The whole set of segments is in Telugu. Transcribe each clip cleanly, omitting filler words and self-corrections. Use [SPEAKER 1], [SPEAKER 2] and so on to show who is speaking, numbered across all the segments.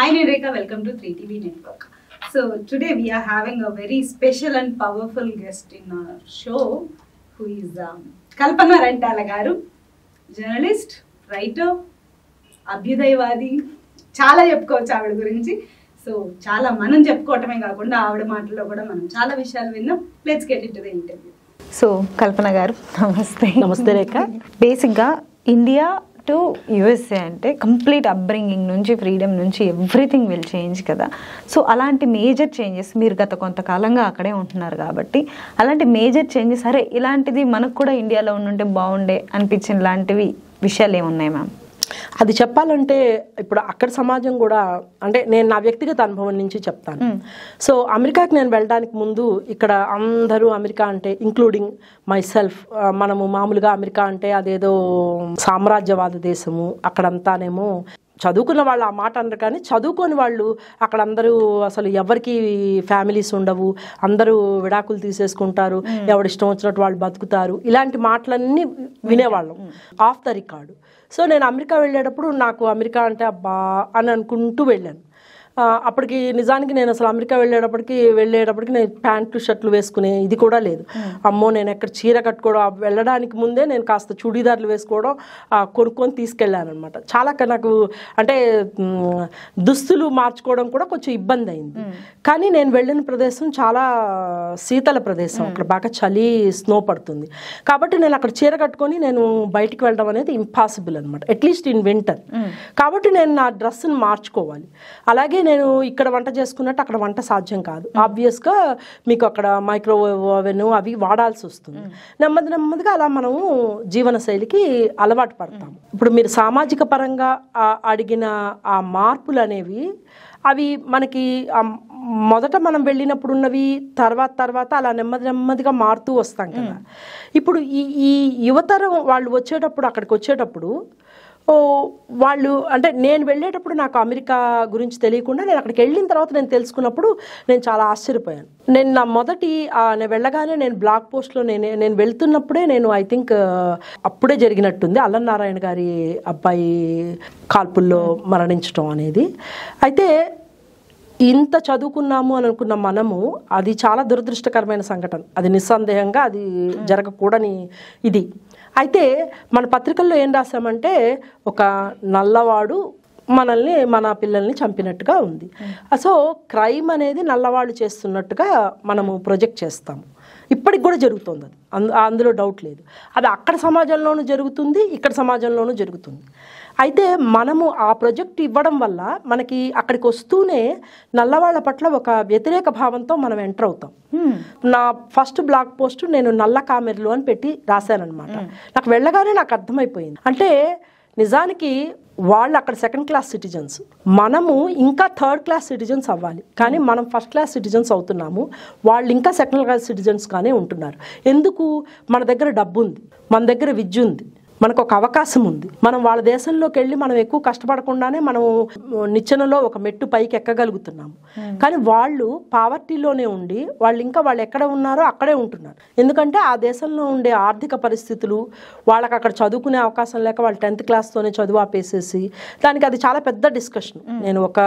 [SPEAKER 1] Hi Nireka, welcome to 3TV Network. So today we are having a very special and powerful guest in our show who is Kalpana Rantala garu, journalist, writer, అభ్యుదయవాది చాలా చెప్పుకోవచ్చు ఆవిడ గురించి. సో చాలా మనం చెప్పుకోవటమే కాకుండా ఆవిడ మాటల్లో కూడా మనం చాలా విషయాలు విన్నాం. Let's get into the interview.
[SPEAKER 2] So Kalpana garu namaste.
[SPEAKER 3] Namaste Rekha.
[SPEAKER 2] బేసిక్గా ఇండియా టు యుఎస్ఏ అంటే కంప్లీట్ అప్బ్రింగింగ్ నుంచి ఫ్రీడమ్ నుంచి ఎవ్రీథింగ్ విల్ చేంజ్ కదా. సో అలాంటి మేజర్ చేంజెస్ మీరు గత కొంతకాలంగా అక్కడే ఉంటున్నారు కాబట్టి అలాంటి మేజర్ చేంజెస్ సరే ఇలాంటిది మనకు కూడా ఇండియాలో ఉండుంటే బాగుండే అనిపించిన లాంటివి విషయాలు ఏమున్నాయి మ్యామ్?
[SPEAKER 3] అది చెప్పాలంటే ఇప్పుడు అక్కడ సమాజం కూడా అంటే నేను నా వ్యక్తిగత అనుభవం నుంచి చెప్తాను. సో అమెరికాకి నేను వెళ్ళడానికి ముందు ఇక్కడ అందరూ అమెరికా అంటే ఇంక్లూడింగ్ మై సెల్ఫ్ మనము మామూలుగా అమెరికా అంటే అదేదో సామ్రాజ్యవాద దేశము, అక్కడంతానేమో చదువుకున్న వాళ్ళు ఆ మాట అనరు, కానీ చదువుకొని వాళ్ళు అక్కడ అందరూ అసలు ఎవరికి ఫ్యామిలీస్ ఉండవు, అందరూ విడాకులు తీసేసుకుంటారు, ఎవడిష్టం వచ్చినట్టు వాళ్ళు బతుకుతారు, ఇలాంటి మాటలన్నీ వినేవాళ్ళం ఆఫ్ ద రికార్డు. సో నేను అమెరికా వెళ్ళేటప్పుడు నాకు అమెరికా అంటే అబ్బా అని అనుకుంటూ వెళ్ళాను. అప్పటికి నిజానికి నేను అసలు అమెరికా వెళ్ళేటప్పటికి నేను ప్యాంట్లు షర్ట్లు వేసుకునే ఇది కూడా లేదు. అమ్మో నేను ఎక్కడ చీర కట్టుకోవడం, వెళ్ళడానికి ముందే నేను కాస్త చూడీదార్లు వేసుకోవడం కొనుక్కొని తీసుకెళ్ళాను అనమాట. చాలా నాకు అంటే దుస్తులు మార్చుకోవడం కూడా కొంచెం ఇబ్బంది అయింది. కానీ నేను వెళ్ళిన ప్రదేశం చాలా శీతల ప్రదేశం, అక్కడ బాగా చలి స్నో పడుతుంది కాబట్టి నేను అక్కడ చీర కట్టుకొని నేను బయటికి వెళ్ళడం అనేది ఇంపాసిబుల్ అనమాట, అట్లీస్ట్ ఇన్ వింటర్. కాబట్టి నేను నా డ్రెస్సును మార్చుకోవాలి. అలాగే నేను ఇక్కడ వంట చేసుకున్నట్టు అక్కడ వంట సాధ్యం కాదు. ఆబ్వియస్గా మీకు అక్కడ మైక్రోవేవ్ ఓవెన్ అవి వాడాల్సి వస్తుంది. నెమ్మదిగా అలా మనము జీవన శైలికి అలవాటు పడతాము. ఇప్పుడు మీరు సామాజిక పరంగా అడిగిన ఆ మార్పులు అనేవి అవి మనకి మొదట మనం వెళ్ళినప్పుడు ఉన్నవి తర్వాత అలా నెమ్మదిగా మారుతూ వస్తాం కదా. ఇప్పుడు ఈ యువతరం వాళ్ళు అక్కడికి వచ్చేటప్పుడు వాళ్ళు అంటే నేను వెళ్ళేటప్పుడు నాకు అమెరికా గురించి తెలియకుండా నేను అక్కడికి వెళ్ళిన తర్వాత నేను తెలుసుకున్నప్పుడు నేను చాలా ఆశ్చర్యపోయాను. నేను నా నేను వెళ్ళగానే నేను బ్లాగ్ పోస్ట్లో నేను వెళ్తున్నప్పుడే నేను ఐ థింక్ అప్పుడే జరిగినట్టుంది అల్లనారాయణ గారి అబ్బాయి కాల్పుల్లో మరణించడం అనేది. అయితే ఇంత చదువుకున్నాము అని అనుకున్న మనము అది చాలా దురదృష్టకరమైన సంఘటన, అది నిస్సందేహంగా అది జరగకూడని ఇది. అయితే మన పత్రికల్లో ఏం రాసామంటే ఒక నల్లవాడు మన పిల్లల్ని చంపినట్టుగా ఉంది. సో క్రైమ్ అనేది నల్లవాళ్ళు చేస్తున్నట్టుగా మనము ప్రొజెక్ట్ చేస్తాము. ఇప్పటికి కూడా జరుగుతుంది, అది అందులో డౌట్ లేదు. అది అక్కడ సమాజంలోనూ జరుగుతుంది, ఇక్కడ సమాజంలోనూ జరుగుతుంది. అయితే మనము ఆ ప్రాజెక్ట్ ఇవ్వడం వల్ల మనకి అక్కడికి వస్తూనే నల్లవాళ్ల పట్ల ఒక వ్యతిరేక భావంతో మనం ఎంటర్ అవుతాం. నా ఫస్ట్ బ్లాగ్ పోస్ట్ నేను నల్ల కామెర్లు అని పెట్టి రాశానమాట. నాకు వెళ్ళగానే నాకు అర్థమైపోయింది, అంటే నిజానికి వాళ్ళు అక్కడ సెకండ్ క్లాస్ సిటిజన్స్, మనము ఇంకా థర్డ్ క్లాస్ సిటిజన్స్ అవ్వాలి, కానీ మనం ఫస్ట్ క్లాస్ సిటిజన్స్ అవుతున్నాము, వాళ్ళు ఇంకా సెకండ్ క్లాస్ సిటిజన్స్ గానే ఉంటున్నారు. ఎందుకు? మన దగ్గర డబ్బు ఉంది, మన దగ్గర విద్య ఉంది, మనకు ఒక అవకాశం ఉంది. మనం వాళ్ళ దేశంలోకి వెళ్ళి మనం ఎక్కువ కష్టపడకుండానే మనం నిచ్చెనలో ఒక మెట్టు పైకి ఎక్కగలుగుతున్నాము. కానీ వాళ్ళు పావర్టీలోనే ఉండి వాళ్ళు ఎక్కడ ఉన్నారో అక్కడే ఉంటున్నారు. ఎందుకంటే ఆ దేశంలో ఉండే ఆర్థిక పరిస్థితులు, వాళ్ళకి అక్కడ చదువుకునే అవకాశం లేక వాళ్ళు 10th క్లాస్తోనే చదువు ఆపేసేసి, దానికి అది చాలా పెద్ద డిస్కషన్. నేను ఒక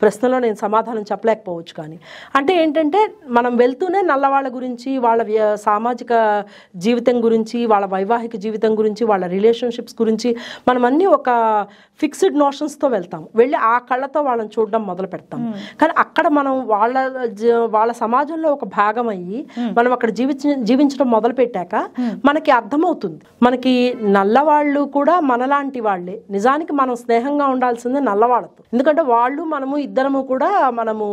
[SPEAKER 3] ప్రశ్నలో నేను సమాధానం చెప్పలేకపోవచ్చు. కానీ అంటే ఏంటంటే మనం వెళ్తూనే నల్లవాళ్ళ గురించి, వాళ్ళ సామాజిక జీవితం గురించి, వాళ్ళ వైవాహిక జీవితం గురించి, వాళ్ళ రిలేషన్షిప్స్ గురించి మనం అన్నీ ఒక ఫిక్స్డ్ నోషన్స్తో వెళ్తాం. వెళ్ళి ఆ కళ్ళతో వాళ్ళని చూడడం మొదలు పెడతాం. కానీ అక్కడ మనం వాళ్ళ సమాజంలో ఒక భాగం అయ్యి మనం అక్కడ జీవించడం మొదలు పెట్టాక మనకి అర్థమవుతుంది, మనకి నల్లవాళ్ళు కూడా మనలాంటి వాళ్ళే. నిజానికి మనం స్నేహంగా ఉండాల్సిందే నల్లవాళ్ళతో, ఎందుకంటే వాళ్ళు మనము ఇద్దరము కూడా మనము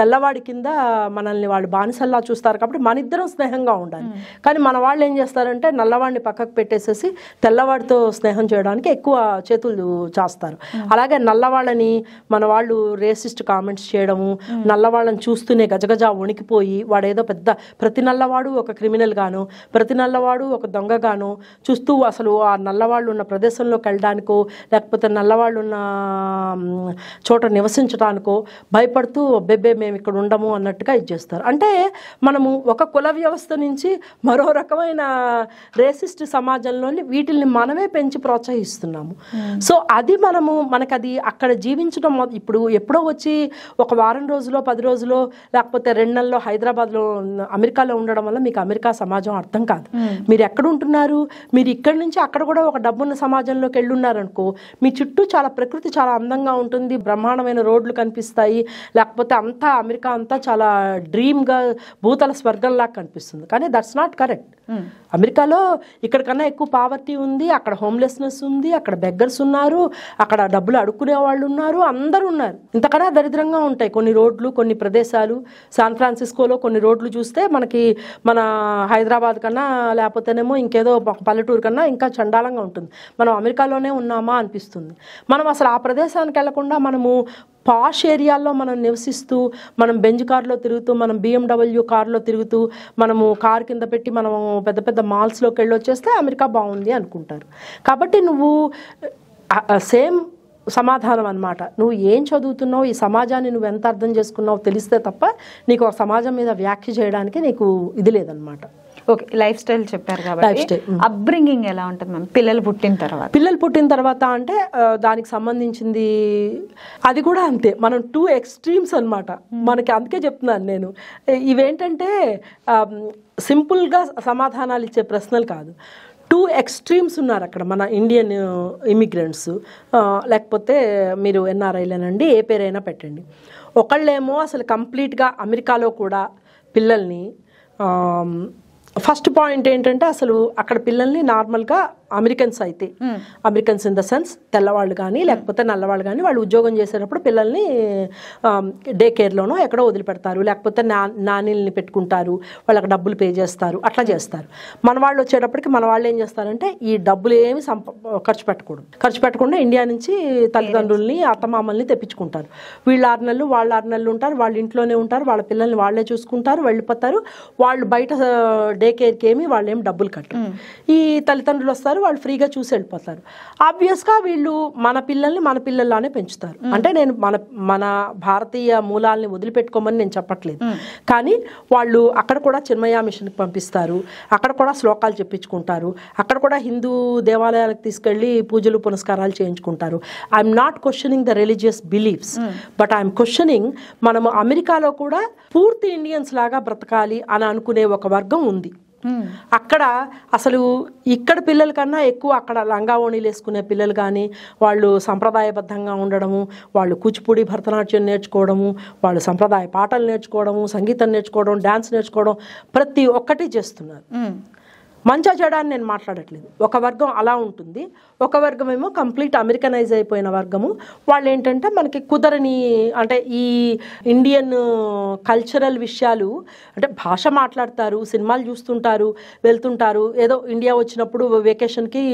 [SPEAKER 3] తెల్లవాడి కింద మనల్ని వాళ్ళు బానిసల్లా చూస్తారు కాబట్టి మన ఇద్దరం స్నేహంగా ఉండాలి. కానీ మన వాళ్ళు ఏం చేస్తారంటే నల్లవాడిని పక్కకు పెట్టేసేసి తెల్లవాడితో స్నేహం చేయడానికి ఎక్కువ చేతులు చేస్తారు. అలాగే నల్లవాళ్ళని మన వాళ్ళు రేసిస్ట్ కామెంట్స్ చేయడము, నల్లవాళ్ళని చూస్తూనే గజగజ వణికిపోయి వాడేదో పెద్ద, ప్రతి నల్లవాడు ఒక క్రిమినల్ గాను, ప్రతి నల్లవాడు ఒక దొంగగాను చూస్తూ అసలు ఆ నల్లవాళ్ళు ఉన్న ప్రదేశంలోకి వెళ్ళడానికో లేకపోతే నల్లవాళ్ళు ఉన్న చోట నివసించడానికో భయపడుతూ బెబ్బే మేము ఇక్కడ ఉండము అన్నట్టుగా ఇది చేస్తారు. అంటే మనము ఒక కుల వ్యవస్థ నుంచి మరో రకమైన రేసిస్ట్ సమాజంలోని వీటిల్ని మనమే పెంచి ప్రోత్సహిస్తున్నాము. సో అది మనకు అది అక్కడ జీవించడం ఇప్పుడు ఎప్పుడో వచ్చి ఒక వారం రోజులో 10 రోజులో లేకపోతే 2 నెలల్లో హైదరాబాద్లో అమెరికాలో ఉండడం వల్ల మీకు అమెరికా సమాజం అర్థం కాదు. మీరు ఎక్కడ ఉంటున్నారు, మీరు ఇక్కడి నుంచి అక్కడ కూడా ఒక డబ్బున్న సమాజంలోకి వెళ్ళున్నారనుకో, మీ చుట్టూ చాలా ప్రకృతి చాలా అందంగా ఉంటుంది, బ్రహ్మాండమైన రోడ్లు కనిపిస్తాయి, లేకపోతే అంతా అమెరికా అంతా చాలా డ్రీమ్గా భూతల స్వర్గంలాగా కనిపిస్తుంది. కానీ దట్స్ నాట్ కరెక్ట్. అమెరికాలో ఇక్కడికన్నా ఎక్కువ పావర్టీ ఉంది, అక్కడ హోమ్లెస్నెస్ ఉంది, అక్కడ బెగ్గర్స్ ఉన్నారు, అక్కడ డబ్బులు అడుక్కునే వాళ్ళు ఉన్నారు, అందరూ ఉన్నారు. ఇంతకన్నా దరిద్రంగా ఉంటాయి కొన్ని రోడ్లు, కొన్ని ప్రదేశాలు. శాన్ ఫ్రాన్సిస్కోలో కొన్ని రోడ్లు చూస్తే మనకి మన హైదరాబాద్ కన్నా లేకపోతేనేమో ఇంకేదో పల్లెటూరు కన్నా ఇంకా చండాలంగా ఉంటుంది. మనం అమెరికాలోనే ఉన్నామా అనిపిస్తుంది. మనం అసలు ఆ ప్రదేశానికి వెళ్లకుండా మనము పాష్ ఏరియాల్లో మనం నివసిస్తూ, మనం బెంజ్ కార్లో తిరుగుతూ, మనం BMW కార్లో తిరుగుతూ, మనము కార్ కింద పెట్టి మనం పెద్ద పెద్ద మాల్స్లోకి వెళ్ళి వచ్చేస్తే అమెరికా బాగుంది అనుకుంటారు. కాబట్టి నువ్వు సేమ్ సమాధానం అన్నమాట. నువ్వు ఏం చదువుతున్నావు, ఈ సమాజాన్ని నువ్వు ఎంత అర్థం చేసుకున్నావు తెలిస్తే తప్ప నీకు ఆ సమాజం మీద వ్యాఖ్య చేయడానికి నీకు ఇది లేదనమాట.
[SPEAKER 2] ఓకే, లైఫ్ స్టైల్ చెప్పారు కాబట్టి అప్బ్రింగింగ్ ఎలా ఉంటుంది మ్యామ్ పిల్లలు పుట్టిన తర్వాత అంటే దానికి సంబంధించింది అది కూడా అంతే. మనం 2 ఎక్స్ట్రీమ్స్ అనమాట మనకి. అందుకే చెప్తున్నాను నేను, ఇవేంటంటే సింపుల్గా సమాధానాలు ఇచ్చే ప్రశ్నలు కాదు. 2 ఎక్స్ట్రీమ్స్ ఉన్నారు అక్కడ మన ఇండియన్ ఇమిగ్రెంట్స్, లేకపోతే మీరు NRIలేనండి, ఏ పేరైనా పెట్టండి. ఒకళ్ళేమో అసలు కంప్లీట్గా అమెరికాలో కూడా పిల్లల్ని ఫస్ట్ పాయింట్ ఏంటంటే అసలు అక్కడ పిల్లల్ని నార్మల్గా అమెరికన్స్ అయితే, అమెరికన్స్ ఇన్ ద సెన్స్ తెల్లవాళ్ళు కానీ లేకపోతే నల్లవాళ్ళు కానీ వాళ్ళు ఉద్యోగం చేసేటప్పుడు పిల్లల్ని డే కేర్లోనో ఎక్కడో వదిలిపెడతారు, లేకపోతే నానీల్ని పెట్టుకుంటారు, వాళ్ళకి డబ్బులు పే చేస్తారు, అట్లా చేస్తారు. మన వాళ్ళు వచ్చేటప్పటికి మన వాళ్ళు ఏం చేస్తారంటే ఈ డబ్బులు ఏమి ఖర్చు పెట్టకుండా ఇండియా నుంచి తల్లిదండ్రుల్ని అత్తమామల్ని తెప్పించుకుంటారు. వీళ్ళు 6 నెలలు వాళ్ళు 6 నెలలు ఉంటారు, వాళ్ళ ఇంట్లోనే ఉంటారు, వాళ్ళ పిల్లల్ని వాళ్ళే చూసుకుంటారు, వెళ్ళిపోతారు. వాళ్ళు బయట డే కేర్కి ఏమి వాళ్ళు ఏమి డబ్బులు కట్టరు. ఈ తల్లిదండ్రులు వస్తారు, వాళ్ళు ఫ్రీగా చూసి వెళ్ళిపోతారు. ఆబ్వియస్గా వీళ్ళు మన పిల్లల్ని మన పిల్లల్లానే పెంచుతారు. అంటే నేను మన భారతీయ మూలాల్ని వదిలిపెట్టుకోమని నేను చెప్పట్లేదు, కానీ వాళ్ళు అక్కడ కూడా చిన్మయ మిషన్కి పంపిస్తారు, అక్కడ కూడా శ్లోకాలు చెప్పించుకుంటారు, అక్కడ కూడా హిందూ దేవాలయాలకు తీసుకెళ్ళి పూజలు పునస్కారాలు చేయించుకుంటారు. I'm not questioning the religious beliefs, but I'm questioning మనము అమెరికాలో కూడా పూర్తి ఇండియన్స్ లాగా బ్రతకాలి అని అనుకునే ఒక వర్గం ఉంది. అక్కడ అసలు ఇక్కడ పిల్లల కన్నా ఎక్కువ అక్కడ లంగావోణీలు వేసుకునే పిల్లలు కానీ, వాళ్ళు సంప్రదాయబద్ధంగా ఉండడము, వాళ్ళు కూచిపూడి భరతనాట్యం నేర్చుకోవడము, వాళ్ళు సంప్రదాయ పాటలు నేర్చుకోవడము, సంగీతం నేర్చుకోవడం, డ్యాన్స్ నేర్చుకోవడం, ప్రతి ఒక్కటి చేస్తున్నారు. మంచా చెడాన్ని నేను మాట్లాడట్లేదు. ఒక వర్గం అలా ఉంటుంది, ఒక వర్గం ఏమో కంప్లీట్ అమెరికనైజ్ అయిపోయిన వర్గము. వాళ్ళు ఏంటంటే మనకి కుదరని, అంటే ఈ ఇండియన్ కల్చరల్ విషయాలు, అంటే భాష మాట్లాడతారు, సినిమాలు చూస్తుంటారు, వెళ్తుంటారు, ఏదో ఇండియా వచ్చినప్పుడు వెకేషన్కి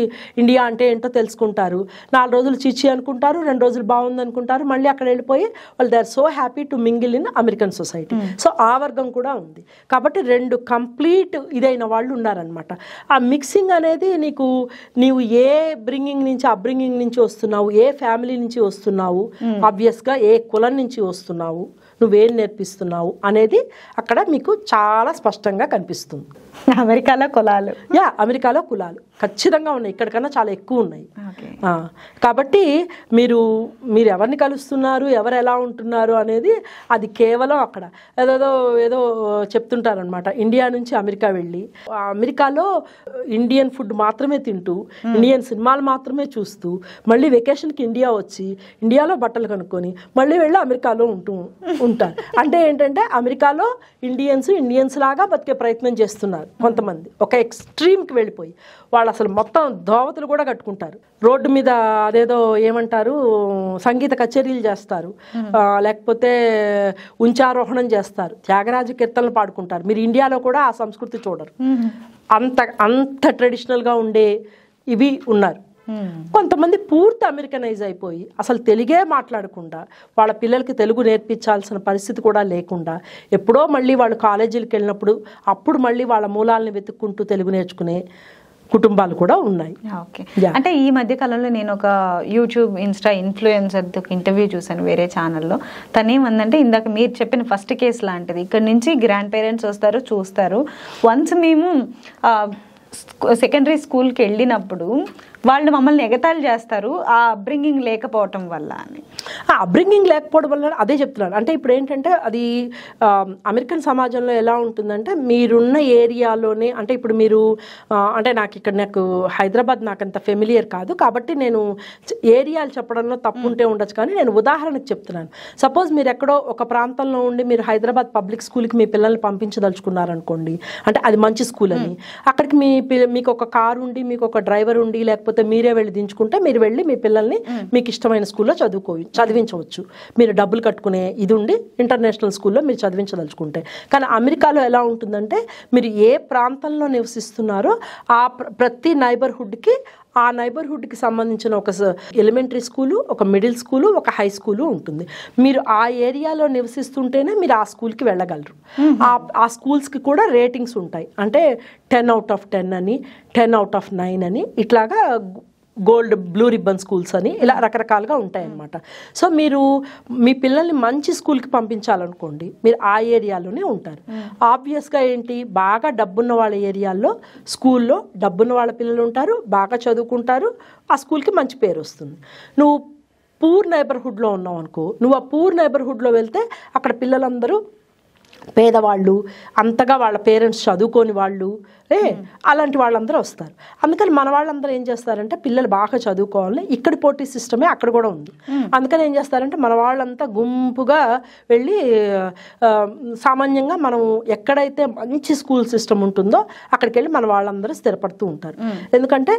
[SPEAKER 2] ఇండియా అంటే ఏంటో తెలుసుకుంటారు, 4 రోజులు చిచి అనుకుంటారు, 2 రోజులు బాగుంది అనుకుంటారు, మళ్ళీ అక్కడ వెళ్ళిపోయి వాళ్ళు they are so happy to mingle in American society. So ఆ వర్గం కూడా ఉంది. కాబట్టి 2 కంప్లీట్ ఇదైన వాళ్ళు ఉన్నారనమాట. ఆ మిక్సింగ్ అనేది నీవు ఏ బ్రింగింగ్ నుంచి అబ్రింగింగ్ నుంచి వస్తున్నావు, ఏ ఫ్యామిలీ నుంచి వస్తున్నావు, ఆబ్వియస్గా ఏ కులం నుంచి వస్తున్నావు, నువ్వేం నేర్పిస్తున్నావు అనేది అక్కడ మీకు చాలా స్పష్టంగా కనిపిస్తుంది. అమెరికాలో కులాలు ఖచ్చితంగా ఉన్నాయి, ఇక్కడికన్నా చాలా ఎక్కువ ఉన్నాయి. కాబట్టి మీరు ఎవరిని కలుస్తున్నారు, ఎవరు ఎలా ఉంటున్నారు అనేది అది కేవలం అక్కడ ఏదో చెప్తుంటారనమాట. ఇండియా నుంచి అమెరికా వెళ్ళి అమెరికాలో ఇండియన్ ఫుడ్ మాత్రమే తింటూ, ఇండియన్ సినిమాలు మాత్రమే చూస్తూ, మళ్ళీ వెకేషన్కి ఇండియా వచ్చి ఇండియాలో బట్టలు కనుక్కొని మళ్ళీ వెళ్ళి అమెరికాలో ఉంటారు. అంటే ఏంటంటే అమెరికాలో ఇండియన్స్ లాగా బతికే ప్రయత్నం చేస్తున్నారు కొంతమంది, ఒక ఎక్స్ట్రీమ్కి వెళ్ళిపోయి. వాళ్ళు అసలు మొత్తం ధోవతులు కూడా కట్టుకుంటారు, రోడ్డు మీద అదేదో ఏమంటారు సంగీత కచేరీలు చేస్తారు, లేకపోతే ఉంచారోహణం చేస్తారు, త్యాగరాజ కీర్తనలు పాడుకుంటారు. మీరు ఇండియాలో కూడా ఆ సంస్కృతి చూడరు, అంత ట్రెడిషనల్గా ఉండే ఇవి ఉన్నారు. కొంతమంది పూర్తి అమెరికనైజ్ అయిపోయి అసలు తెలుగే మాట్లాడకుండా, వాళ్ళ పిల్లలకి తెలుగు నేర్పించాల్సిన పరిస్థితి కూడా లేకుండా, ఎప్పుడో మళ్ళీ వాళ్ళు కాలేజీలకు వెళ్ళినప్పుడు అప్పుడు మళ్ళీ వాళ్ళ మూలాలను వెతుక్కుంటూ తెలుగు నేర్చుకునే కుటుంబాలు కూడా ఉన్నాయి. ఓకే, అంటే ఈ మధ్య కాలంలో నేను ఒక యూట్యూబ్ ఇన్స్టా ఇన్ఫ్లుయెన్సర్ ఇంటర్వ్యూ చూసాను వేరే ఛానల్లో. తనేమందంటే ఇందాక మీరు చెప్పిన ఫస్ట్ కేసు లాంటిది, ఇక్కడ నుంచి గ్రాండ్ పేరెంట్స్ వస్తారు చూస్తారు, వన్స్ మేము సెకండరీ స్కూల్కి వెళ్ళినప్పుడు వాళ్ళు మమ్మల్ని ఎగతాళి చేస్తారు ఆ అప్బ్రింగింగ్ లేకపోవటం వల్ల అని.
[SPEAKER 3] అప్బ్రింగింగ్ లేకపోవడం వల్ల అదే చెప్తున్నాను. అంటే ఇప్పుడు ఏంటంటే అది అమెరికన్ సమాజంలో ఎలా ఉంటుందంటే మీరున్న ఏరియాలోనే, అంటే ఇప్పుడు మీరు అంటే నాకు హైదరాబాద్ నాకు అంత ఫెమిలియర్ కాదు కాబట్టి నేను ఏరియాలు చెప్పడంలో తప్పు ఉంటే ఉండొచ్చు, కానీ నేను ఉదాహరణకు చెప్తున్నాను. సపోజ్ మీరు ఎక్కడో ఒక ప్రాంతంలో ఉండి మీరు హైదరాబాద్ పబ్లిక్ స్కూల్కి మీ పిల్లల్ని పంపించదలుచుకున్నారనుకోండి, అంటే అది మంచి స్కూల్ అని, అక్కడికి మీకు ఒక కారు ఉండి మీకు ఒక డ్రైవర్ ఉండి లేకపోతే మీరే వెళ్ళి దించుకుంటే మీరు వెళ్ళి మీ పిల్లల్ని మీకు ఇష్టమైన స్కూల్లో చదివించవచ్చు. మీరు డబ్బులు కట్టుకునే ఇది ఉండి ఇంటర్నేషనల్ స్కూల్లో మీరు చదివించదలుచుకుంటే. కానీ అమెరికాలో ఎలా ఉంటుందంటే మీరు ఏ ప్రాంతంలో నివసిస్తున్నారో ఆ ప్రతి నైబర్హుడ్కి ఆ నైబర్హుడ్కి సంబంధించిన ఒక ఎలిమెంటరీ స్కూలు, ఒక మిడిల్ స్కూలు, ఒక హై స్కూలు ఉంటుంది. మీరు ఆ ఏరియాలో నివసిస్తుంటేనే మీరు ఆ స్కూల్కి వెళ్ళగలరు. ఆ స్కూల్స్కి కూడా రేటింగ్స్ ఉంటాయి. అంటే 10/10 అని, 10/9 అని, ఇట్లాగా గోల్డ్ బ్లూ రిబ్బన్ స్కూల్స్ అని ఇలా రకరకాలుగా ఉంటాయన్నమాట. సో మీరు మీ పిల్లల్ని మంచి స్కూల్కి పంపించాలనుకోండి, మీరు ఆ ఏరియాలోనే ఉంటారు. ఆబ్వియస్గా ఏంటి, బాగా డబ్బున్న వాళ్ళ ఏరియాల్లో స్కూల్లో డబ్బున్న వాళ్ళ పిల్లలు ఉంటారు, బాగా చదువుకుంటారు, ఆ స్కూల్కి మంచి పేరు వస్తుంది. నువ్వు పూర్ నైబర్హుడ్లో ఉన్నావు అనుకో, నువ్వు ఆ పూర్ నైబర్హుడ్లో వెళ్తే అక్కడ పిల్లలందరూ పేదవాళ్ళు, అంతగా వాళ్ళ పేరెంట్స్ చదువుకోని వాళ్ళు, అలాంటి వాళ్ళందరూ వస్తారు. అందుకని మన వాళ్ళందరూ ఏం చేస్తారంటే పిల్లలు బాగా చదువుకోవాలని, ఇక్కడ పోటీ సిస్టమే అక్కడ కూడా ఉంది. అందుకని ఏం చేస్తారంటే మన వాళ్ళంతా గుంపుగా వెళ్ళి సామాన్యంగా మనం ఎక్కడైతే మంచి స్కూల్ సిస్టమ్ ఉంటుందో అక్కడికి వెళ్ళి మన వాళ్ళందరూ స్థిరపడుతూ ఉంటారు. ఎందుకంటే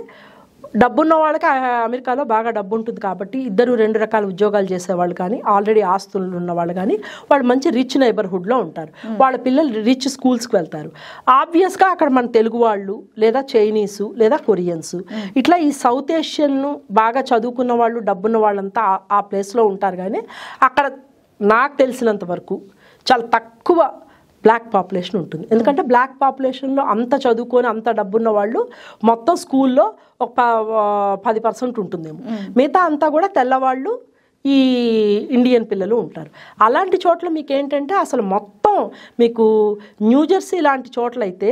[SPEAKER 3] డబ్బున్న వాళ్ళకి అమెరికాలో బాగా డబ్బు ఉంటుంది కాబట్టి 2 రకాల ఉద్యోగాలు చేసేవాళ్ళు కానీ, ఆల్రెడీ ఆస్తులు ఉన్న వాళ్ళు కానీ వాళ్ళు మంచి రిచ్ నైబర్హుడ్లో ఉంటారు. వాళ్ళ పిల్లలు రిచ్ స్కూల్స్కి వెళ్తారు. ఆబ్వియస్గా అక్కడ మన తెలుగు వాళ్ళు లేదా చైనీసు లేదా కొరియన్స్, ఇట్లా ఈ సౌత్ ఏషియన్ను బాగా చదువుకున్న వాళ్ళు డబ్బున్న వాళ్ళంతా ఆ ప్లేస్లో ఉంటారు. కానీ అక్కడ నాకు తెలిసినంత వరకు చాలా తక్కువ బ్లాక్ పాపులేషన్ ఉంటుంది. ఎందుకంటే బ్లాక్ పాపులేషన్లో అంత చదువుకొని అంత డబ్బున్న వాళ్ళు మొత్తం స్కూల్లో ఒక 10% ఉంటుందేమో, మిగతా అంతా కూడా తెల్లవాళ్ళు, ఈ ఇండియన్ పిల్లలు ఉంటారు. అలాంటి చోట్ల మీకు ఏంటంటే అసలు మొత్తం మీకు న్యూజెర్సీ లాంటి చోట్లయితే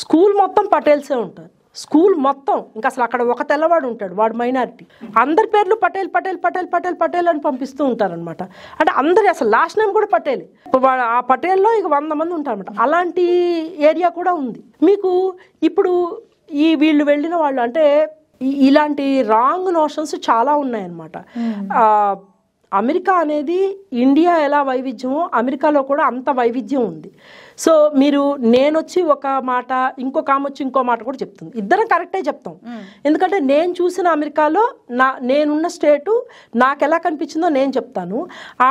[SPEAKER 3] స్కూల్ మొత్తం పటేల్సే ఉంటారు. స్కూల్ మొత్తం ఇంకా అసలు అక్కడ ఒక తెల్లవాడు ఉంటాడు, వాడు మైనారిటీ, అందరి పేర్లు పటేల్ పటేల్ పటేల్ పటేల్ పటేల్ అని పంపిస్తూ ఉంటారనమాట. అంటే అందరి అసలు లాస్ట్ నేమ్ కూడా పటేల్. ఆ పటేల్లో ఇక 100 మంది ఉంటారనమాట. అలాంటి ఏరియా కూడా ఉంది మీకు. ఇప్పుడు వీళ్ళు వెళ్ళిన వాళ్ళు అంటే ఇలాంటి రాంగ్ నోషన్స్ చాలా ఉన్నాయన్నమాట. అమెరికా అనేది ఇండియా ఎలా వైవిధ్యమో అమెరికాలో కూడా అంత వైవిధ్యం ఉంది. సో మీరు నేనొచ్చి ఒక మాట, ఇంకొక ఆమె వచ్చి ఇంకో మాట కూడా చెప్తుంది. ఇద్దరం కరెక్టే చెప్తాం. ఎందుకంటే నేను చూసిన అమెరికాలో నేనున్న స్టేటు నాకు ఎలా కనిపించిందో నేను చెప్తాను, ఆ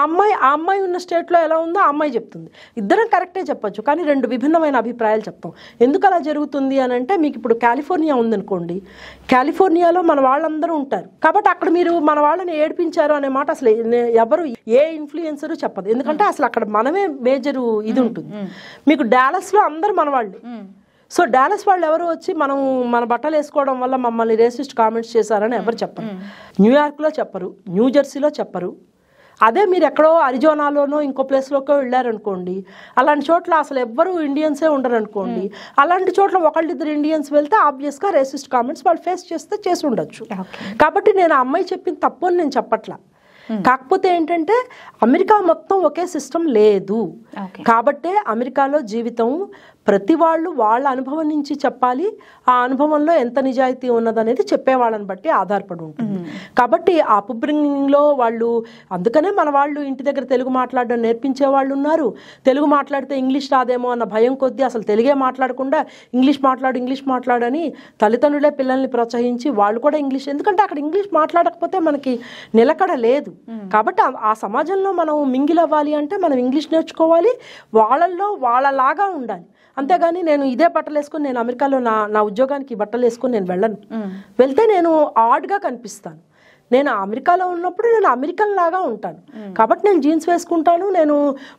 [SPEAKER 3] అమ్మాయి ఉన్న స్టేట్లో ఎలా ఉందో ఆ అమ్మాయి చెప్తుంది. ఇద్దరం కరెక్టే చెప్పచ్చు, కానీ 2 విభిన్నమైన అభిప్రాయాలు చెప్తాం. ఎందుకు అలా జరుగుతుంది అని అంటే, మీకు ఇప్పుడు కాలిఫోర్నియా ఉందనుకోండి, కాలిఫోర్నియాలో మన వాళ్ళందరూ ఉంటారు కాబట్టి అక్కడ మీరు మన వాళ్ళని ఏడిపించారు అనే మాట అసలు ఎవరు ఏ ఇన్ఫ్లుయెన్సరు చెప్పదు. ఎందుకంటే అసలు అక్కడ మనమే మేజరు ఇది ఉంటుంది. మీకు డాలస్లో అందరు మన వాళ్ళు. సో డాలస్ వాళ్ళు ఎవరు వచ్చి మన బట్టలు వేసుకోవడం వల్ల మమ్మల్ని రేసిస్ట్ కామెంట్స్ చేశారని ఎవరు చెప్పరు. న్యూయార్క్లో చెప్పరు, న్యూజెర్సీలో చెప్పరు. అదే మీరు ఎక్కడో అరిజోనాలోనో ఇంకో ప్లేస్లోకో వెళ్ళారనుకోండి, అలాంటి చోట్ల అసలు ఎవ్వరు ఇండియన్సే ఉండరు అనుకోండి, అలాంటి చోట్ల 1-2 ఇండియన్స్ వెళ్తే ఆబ్వియస్గా రేసిస్ట్ కామెంట్స్ వాళ్ళు ఫేస్ చేసి ఉండొచ్చు. కాబట్టి నేను ఆ అమ్మాయి చెప్పింది తప్పు అని నేను చెప్పట్లా. కాకపోతే ఏంటంటే అమెరికా మొత్తం ఒకే సిస్టమ్ లేదు కాబట్టే అమెరికాలో జీవితం ప్రతి వాళ్ళు వాళ్ళ అనుభవం నుంచి చెప్పాలి. ఆ అనుభవంలో ఎంత నిజాయితీ ఉన్నదనేది చెప్పేవాళ్ళని బట్టి ఆధారపడి ఉంటుంది. కాబట్టి ఆ అప్బ్రింగింగ్లో వాళ్ళు, అందుకనే మన వాళ్ళు ఇంటి దగ్గర తెలుగు మాట్లాడడం నేర్పించే వాళ్ళు ఉన్నారు. తెలుగు మాట్లాడితే ఇంగ్లీష్ రాదేమో అన్న భయం కొద్దీ అసలు తెలుగే మాట్లాడకుండా ఇంగ్లీష్ మాట్లాడని తల్లిదండ్రులే పిల్లల్ని ప్రోత్సహించి వాళ్ళు కూడా ఇంగ్లీష్, ఎందుకంటే అక్కడ ఇంగ్లీష్ మాట్లాడకపోతే మనకి నిలకడ లేదు. కాబట్టి ఆ సమాజంలో మనం మింగిల్ అవ్వాలి అంటే మనం ఇంగ్లీష్ నేర్చుకోవాలి, వాళ్ళల్లో వాళ్ళలాగా ఉండాలి. అంతేగాని నేను ఇదే బట్టలు వేసుకొని నేను అమెరికాలో నా ఉద్యోగానికి బట్టలు వేసుకొని నేను వెళ్ళను. వెళ్తే నేను ఆడ్గా కనిపిస్తాను. నేను అమెరికాలో ఉన్నప్పుడు నేను అమెరికన్ లాగా ఉంటాను కాబట్టి నేను జీన్స్ వేసుకుంటాను, నేను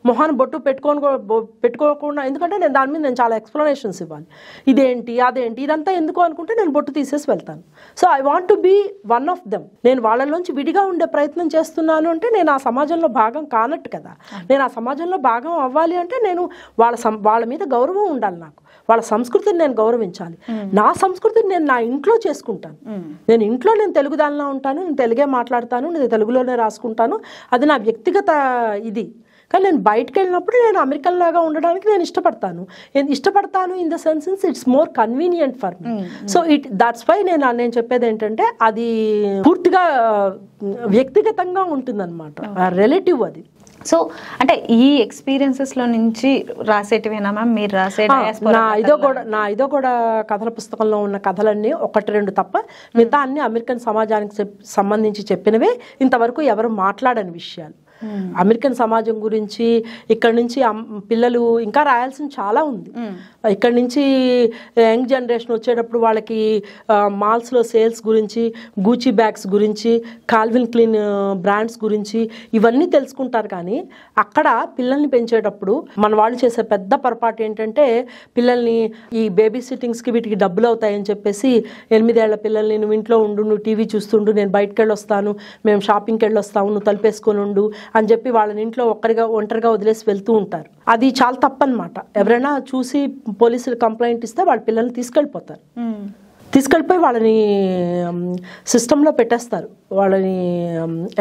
[SPEAKER 3] మొహాన్ని బొట్టు పెట్టుకోకుండా, ఎందుకంటే నేను దాని మీద నేను చాలా ఎక్స్ప్లెనేషన్స్ ఇవ్వాలి, ఇదేంటి అదేంటి ఇదంతా ఎందుకు అనుకుంటే నేను బొట్టు తీసేసి వెళ్తాను. So I want to be one of them. నేను వాళ్ళలోంచి విడిగా ఉండే ప్రయత్నం చేస్తున్నాను అంటే నేను ఆ సమాజంలో భాగం కానట్టు కదా. నేను ఆ సమాజంలో భాగం అవ్వాలి అంటే నేను వాళ్ళ మీద గౌరవం ఉండాలి, నాకు వాళ్ళ సంస్కృతిని నేను గౌరవించాలి. నా సంస్కృతిని నేను నా ఇంట్లో చేసుకుంటాను. నేను ఇంట్లో నేను తెలుగుదానిలో ఉంటాను, నేను తెలుగే మాట్లాడతాను, నేను తెలుగులోనే రాసుకుంటాను. అది నా వ్యక్తిగత ఇది. కానీ నేను బయటకు వెళ్ళినప్పుడు నేను అమెరికన్ లాగా ఉండడానికి నేను ఇష్టపడతాను in the sense it's more convenient for me. So that's why నేను చెప్పేది ఏంటంటే అది పూర్తిగా వ్యక్తిగతంగా ఉంటుందన్నమాట, రిలేటివ్ అది.
[SPEAKER 2] సో అంటే ఈ ఎక్స్పీరియన్సెస్ లో నుంచి రాసేటివేనా మ్యామ్ మీరు రాసే?
[SPEAKER 3] నా ఇదో కూడా కథల పుస్తకంలో ఉన్న కథలన్నీ 1-2 తప్ప మిగతా అన్ని అమెరికన్ సమాజానికి సంబంధించి చెప్పినవే. ఇంతవరకు ఎవరు మాట్లాడని విషయాలు. అమెరికన్ సమాజం గురించి ఇక్కడ నుంచి పిల్లలు ఇంకా రాయాల్సిన చాలా ఉంది. ఇక్కడ నుంచి యంగ్ జనరేషన్ వచ్చేటప్పుడు వాళ్ళకి మాల్స్లో సేల్స్ గురించి, గూచీ బ్యాగ్స్ గురించి, కాల్విన్ క్లీన్ బ్రాండ్స్ గురించి ఇవన్నీ తెలుసుకుంటారు. కానీ అక్కడ పిల్లల్ని పెంచేటప్పుడు మన వాళ్ళు చేసే పెద్ద పొరపాటు ఏంటంటే పిల్లల్ని ఈ బేబీ సిట్టింగ్స్కి వీటికి డబ్బులు అవుతాయని చెప్పేసి 8 ఏళ్ల పిల్లల్ని నువ్వు ఇంట్లో ఉండు, నువ్వు టీవీ చూస్తుండు, నేను బయటకు వెళ్ళి వస్తాను, మేము షాపింగ్కి వెళ్ళి వస్తాము, నువ్వు తలుపేసుకొని ఉండు అని చెప్పి వాళ్ళని ఇంట్లో ఒంటరిగా వదిలేసి వెళ్తూ ఉంటారు. అది చాలా తప్పనమాట. ఎవరైనా చూసి పోలీసులు కంప్లైంట్ ఇస్తే వాళ్ళ పిల్లల్ని తీసుకెళ్ళిపోయి వాళ్ళని సిస్టంలో పెట్టేస్తారు, వాళ్ళని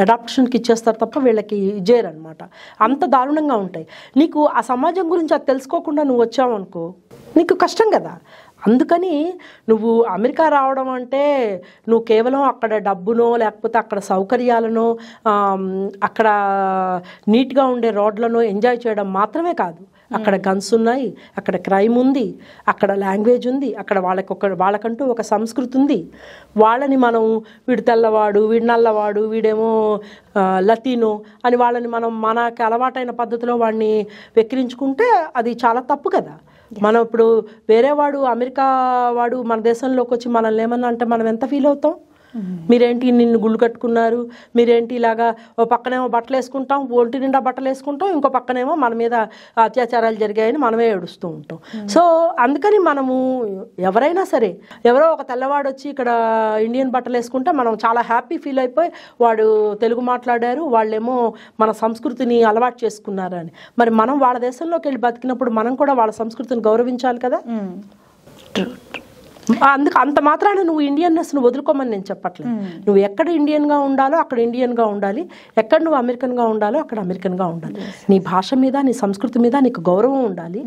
[SPEAKER 3] అడాప్షన్కి ఇచ్చేస్తారు తప్ప వీళ్ళకి ఇచ్చేయరు అనమాట. అంత దారుణంగా ఉంటాయి. నీకు ఆ సమాజం గురించి అది తెలుసుకోకుండా నువ్వు వచ్చావు అనుకో, నీకు కష్టం కదా. అందుకని నువ్వు అమెరికా రావడం అంటే నువ్వు కేవలం అక్కడ డబ్బునో లేకపోతే అక్కడ సౌకర్యాలనో అక్కడ నీట్గా ఉండే రోడ్లను ఎంజాయ్ చేయడం మాత్రమే కాదు. అక్కడ గన్స్ ఉన్నాయి, అక్కడ క్రైమ్ ఉంది, అక్కడ లాంగ్వేజ్ ఉంది, అక్కడ వాళ్ళకంటూ ఒక సంస్కృతి ఉంది. వాళ్ళని మనం వీడు తెల్లవాడు, వీడు నల్లవాడు, వీడేమో లతీనో అని వాళ్ళని మనం మనకి అలవాటైన పద్ధతిలో వాడిని వెక్కిరించుకుంటే అది చాలా తప్పు కదా. మనం ఇప్పుడు వేరే వాడు అమెరికా వాడు మన దేశంలోకి వచ్చి మనల్ని ఏమన్నా అంటే మనం ఎంత ఫీల్ అవుతాం? మీరేంటి నిన్ను గుళ్ళు కట్టుకున్నారు, మీరేంటి ఇలాగా ఓ పక్కనేమో బట్టలు వేసుకుంటాం, ఒంటి నిండా బట్టలు వేసుకుంటాం, ఇంకో పక్కనేమో మన మీద అత్యాచారాలు జరిగాయని మనమే ఏడుస్తూ ఉంటాం. సో అందుకని మనము ఎవరైనా సరే ఎవరో ఒక తెల్లవాడు వచ్చి ఇక్కడ ఇండియన్ బట్టలు వేసుకుంటే మనం చాలా హ్యాపీ ఫీల్ అయిపోయి వాడు తెలుగు మాట్లాడారు, వాళ్ళేమో మన సంస్కృతిని అలవాటు చేసుకున్నారు అని. మరి మనం వాళ్ళ దేశంలోకి వెళ్ళి బతికినప్పుడు మనం కూడా వాళ్ళ సంస్కృతిని గౌరవించాలి కదా. అందుకు అంత మాత్రాన నువ్వు ఇండియన్నెస్ను వదులుకోమని నేను చెప్పట్లేదు. నువ్వు ఎక్కడ ఇండియన్గా ఉండాలో అక్కడ ఇండియన్గా ఉండాలి, ఎక్కడ నువ్వు అమెరికన్గా ఉండాలో అక్కడ అమెరికన్గా ఉండాలి. నీ భాష మీద, నీ సంస్కృతి మీద నీకు గౌరవం ఉండాలి.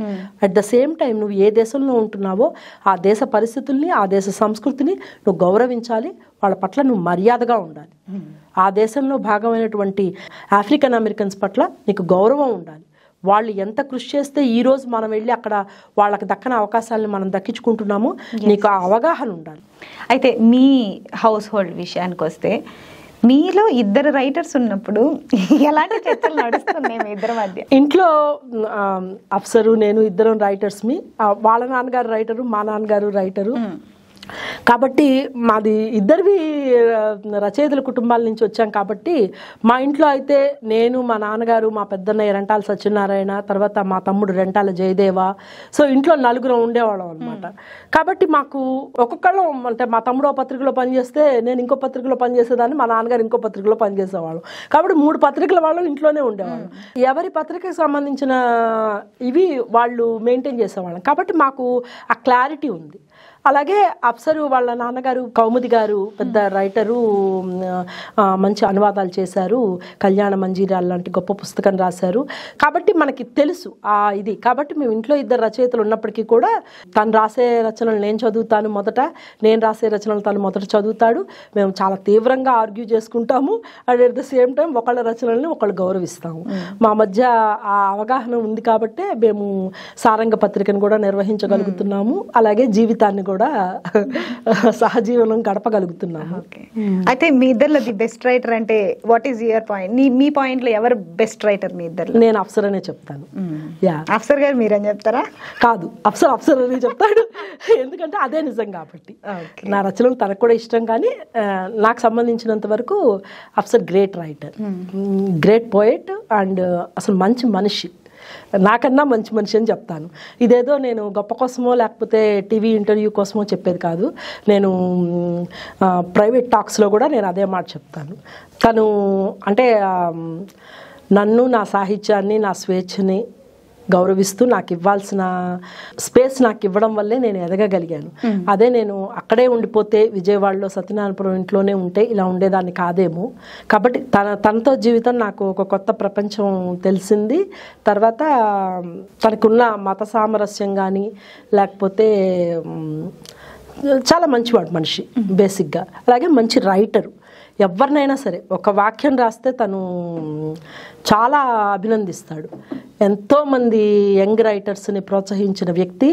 [SPEAKER 3] అట్ ద సేమ్ టైం నువ్వు ఏ దేశంలో ఉంటున్నావో ఆ దేశ పరిస్థితుల్ని, ఆ దేశ సంస్కృతిని నువ్వు గౌరవించాలి. వాళ్ళ పట్ల నువ్వు మర్యాదగా ఉండాలి. ఆ దేశంలో భాగమైనటువంటి ఆఫ్రికన్ అమెరికన్స్ పట్ల నీకు గౌరవం ఉండాలి. వాళ్ళు ఎంత కృషి చేస్తే ఈరోజు మనం వెళ్ళి అక్కడ వాళ్ళకి దక్కని అవకాశాలను మనం దక్కించుకుంటున్నామో నీకు ఆ అవగాహన ఉండాలి.
[SPEAKER 2] అయితే మీ హౌస్ హోల్డ్ విషయానికి వస్తే మీలో 2 రైటర్స్ ఉన్నప్పుడు ఎలాంటి చర్చలు నడుస్తున్నాయి మీ ఇద్దరి మధ్య?
[SPEAKER 3] ఇంట్లో అఫ్సరు నేను ఇద్దరం రైటర్స్మి. వాళ్ళ నాన్నగారు రైటరు, మా నాన్నగారు రైటరు. కాబట్టి మాది ఇద్దరివి రచయితల కుటుంబాల నుంచి వచ్చాం. కాబట్టి మా ఇంట్లో అయితే నేను, మా నాన్నగారు, మా పెద్దన్నయ్య రెంటాల సత్యనారాయణ, తర్వాత మా తమ్ముడు రెంటాల జయదేవ, సో ఇంట్లో 4 ఉండేవాళ్ళం అనమాట. కాబట్టి మాకు ఒక్కొక్కళ్ళం అంటే మా తమ్ముడు ఒక పత్రికలో పనిచేస్తే నేను ఇంకో పత్రికలో పనిచేసేదాన్ని, మా నాన్నగారు ఇంకో పత్రికలో పనిచేసేవాళ్ళం. కాబట్టి 3 పత్రికల వాళ్ళు ఇంట్లోనే ఉండేవాళ్ళం. ఎవరి పత్రికకు సంబంధించిన ఇవి వాళ్ళు మెయింటైన్ చేసేవాళ్ళం. కాబట్టి మాకు ఆ క్లారిటీ ఉంది. అలాగే అప్సరు వాళ్ళ నాన్నగారు కౌముది గారు పెద్ద రైటరు, మంచి అనువాదాలు చేశారు, కళ్యాణ మంజీరాలు లాంటి గొప్ప పుస్తకం రాశారు. కాబట్టి మనకి తెలుసు ఇది. కాబట్టి మేము ఇంట్లో 2 రచయితలు ఉన్నప్పటికీ కూడా తను రాసే రచనలు నేను చదువుతాను మొదట, నేను రాసే రచనలు తను మొదట చదువుతాడు. మేము చాలా తీవ్రంగా ఆర్గ్యూ చేసుకుంటాము. And at the same time ఒకళ్ళ రచనల్ని ఒకళ్ళు గౌరవిస్తాము. మా మధ్య ఆ అవగాహన ఉంది కాబట్టే మేము సారంగ పత్రికను కూడా నిర్వహించగలుగుతున్నాము. అలాగే జీవితాన్ని కూడా సహజీవనం గడపగలుగుతున్నాము.
[SPEAKER 2] అయితే మీ ఇద్దరిలో ది బెస్ట్ రైటర్ అంటే what is your point? Me point లో ఎవరు బెస్ట్ రైటర్ మీ ఇద్దరు?
[SPEAKER 3] నేను అఫ్సర్ అనే చెప్తాను.
[SPEAKER 2] అఫ్సర్ గారు మీరేం చెప్తారా?
[SPEAKER 3] కాదు, అఫ్సర్ అనే చెప్తాడు. ఎందుకంటే అదే నిజం కాబట్టి. నా రచనలు తనకు కూడా ఇష్టం. కానీ నాకు సంబంధించినంత వరకు Afsar great writer, great poet and అసలు మంచి మనిషి, నాకన్నా మంచి మనిషి అని చెప్తాను. ఇదేదో నేను గొప్ప కోసమో లేకపోతే టీవీ ఇంటర్వ్యూ కోసమో చెప్పేది కాదు. నేను ప్రైవేట్ టాక్స్లో కూడా నేను అదే మాట చెప్తాను. తను అంటే నన్ను, నా సాహిత్యాన్ని, నా స్వేచ్ఛని గౌరవిస్తూ నాకు ఇవ్వాల్సిన స్పేస్ నాకు ఇవ్వడం వల్లే నేను ఎదగగలిగాను. అదే నేను అక్కడే ఉండిపోతే విజయవాడలో సత్యనారాయణపురం ఇంట్లోనే ఉంటే ఇలా ఉండేదాన్ని కాదేమో. కాబట్టి తనతో జీవితం నాకు ఒక కొత్త ప్రపంచం తెలిసింది. తర్వాత తనకున్న మత సామరస్యం కానీ లేకపోతే చాలా మంచివాడు మనిషి బేసిక్గా. అలాగే మంచి రైటరు. ఎవరినైనా సరే ఒక వాక్యం రాస్తే తను చాలా అభినందిస్తాడు. ఎంతోమంది యంగ్ రైటర్స్ని ప్రోత్సహించిన వ్యక్తి.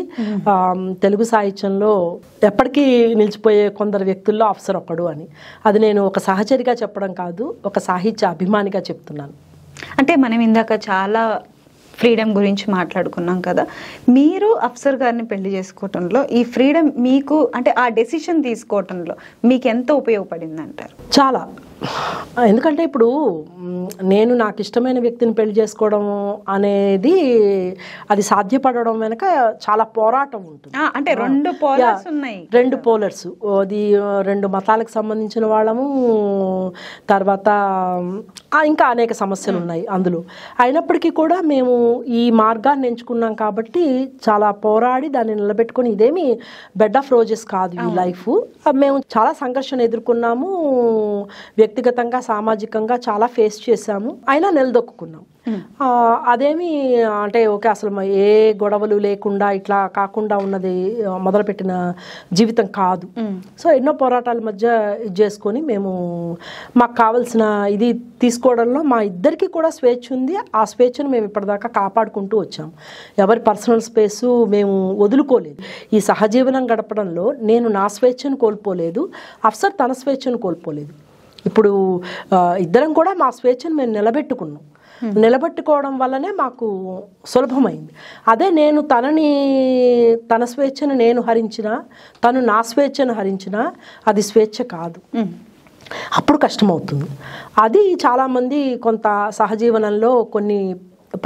[SPEAKER 3] తెలుగు సాహిత్యంలో ఎప్పటికీ నిలిచిపోయే కొందరు వ్యక్తుల్లో అఫ్సర్ ఒకడు అని. అది నేను ఒక సహచరిగా చెప్పడం కాదు, ఒక సాహిత్య అభిమానిగా చెప్తున్నాను.
[SPEAKER 2] అంటే మనం ఇందాక చాలా ఫ్రీడమ్ గురించి మాట్లాడుకున్నాం కదా. మీరు అఫ్సర్ గారిని పెళ్లి చేసుకోవటంలో ఈ ఫ్రీడమ్ మీకు అంటే ఆ డెసిషన్ తీసుకోవటంలో మీకు ఎంత ఉపయోగపడింది అంటారు?
[SPEAKER 3] చాలా. ఎందుకంటే ఇప్పుడు నేను నాకు ఇష్టమైన వ్యక్తిని పెళ్లి చేసుకోవడం అనేది అది సాధ్యపడడం వెనక చాలా పోరాటం ఉంటుంది.
[SPEAKER 2] అంటే రెండు పోలర్స్ ఉన్నాయి.
[SPEAKER 3] రెండు పోలర్స్, అది రెండు మతాలకు సంబంధించిన వాళ్ళము, తర్వాత ఇంకా అనేక సమస్యలు ఉన్నాయి అందులో. అయినప్పటికీ కూడా మేము ఈ మార్గాన్ని ఎంచుకున్నాం కాబట్టి చాలా పోరాడి దాన్ని నిలబెట్టుకుని, ఇదేమి బెడ్ ఆఫ్ రోజెస్ కాదు ఈ లైఫ్. మేము చాలా సంఘర్షణ ఎదుర్కొన్నాము, వ్యక్తిగతంగా సామాజికంగా చాలా ఫేస్ చేశాము, అయినా నిలదొక్కున్నాం. అదేమి అంటే ఓకే అసలు ఏ గొడవలు లేకుండా ఇట్లా కాకుండా ఉన్నది మొదలుపెట్టిన జీవితం కాదు. సో ఎన్నో పోరాటాల మధ్య ఇది చేసుకొని మేము మాకు కావాల్సిన ఇది తీసుకోవడంలో మా ఇద్దరికి కూడా స్వేచ్ఛ ఉంది. ఆ స్వేచ్ఛను మేము ఇప్పటిదాకా కాపాడుకుంటూ వచ్చాము. ఎవరి పర్సనల్ స్పేసు మేము వదులుకోలేదు. ఈ సహజీవనం గడపడంలో నేను నా స్వేచ్ఛను కోల్పోలేదు, అఫ్సర్ తన స్వేచ్ఛను కోల్పోలేదు. ఇప్పుడు ఇద్దరం కూడా మా స్వేచ్ఛను మేము నిలబెట్టుకున్నాం. నిలబెట్టుకోవడం వల్లనే మాకు సులభమైంది. అదే నేను తన స్వేచ్ఛను నేను హరించినా, తను నా స్వేచ్ఛను హరించినా అది స్వేచ్ఛ కాదు, అప్పుడు కష్టమవుతుంది. అది చాలామంది కొంత సహజీవనంలో కొన్ని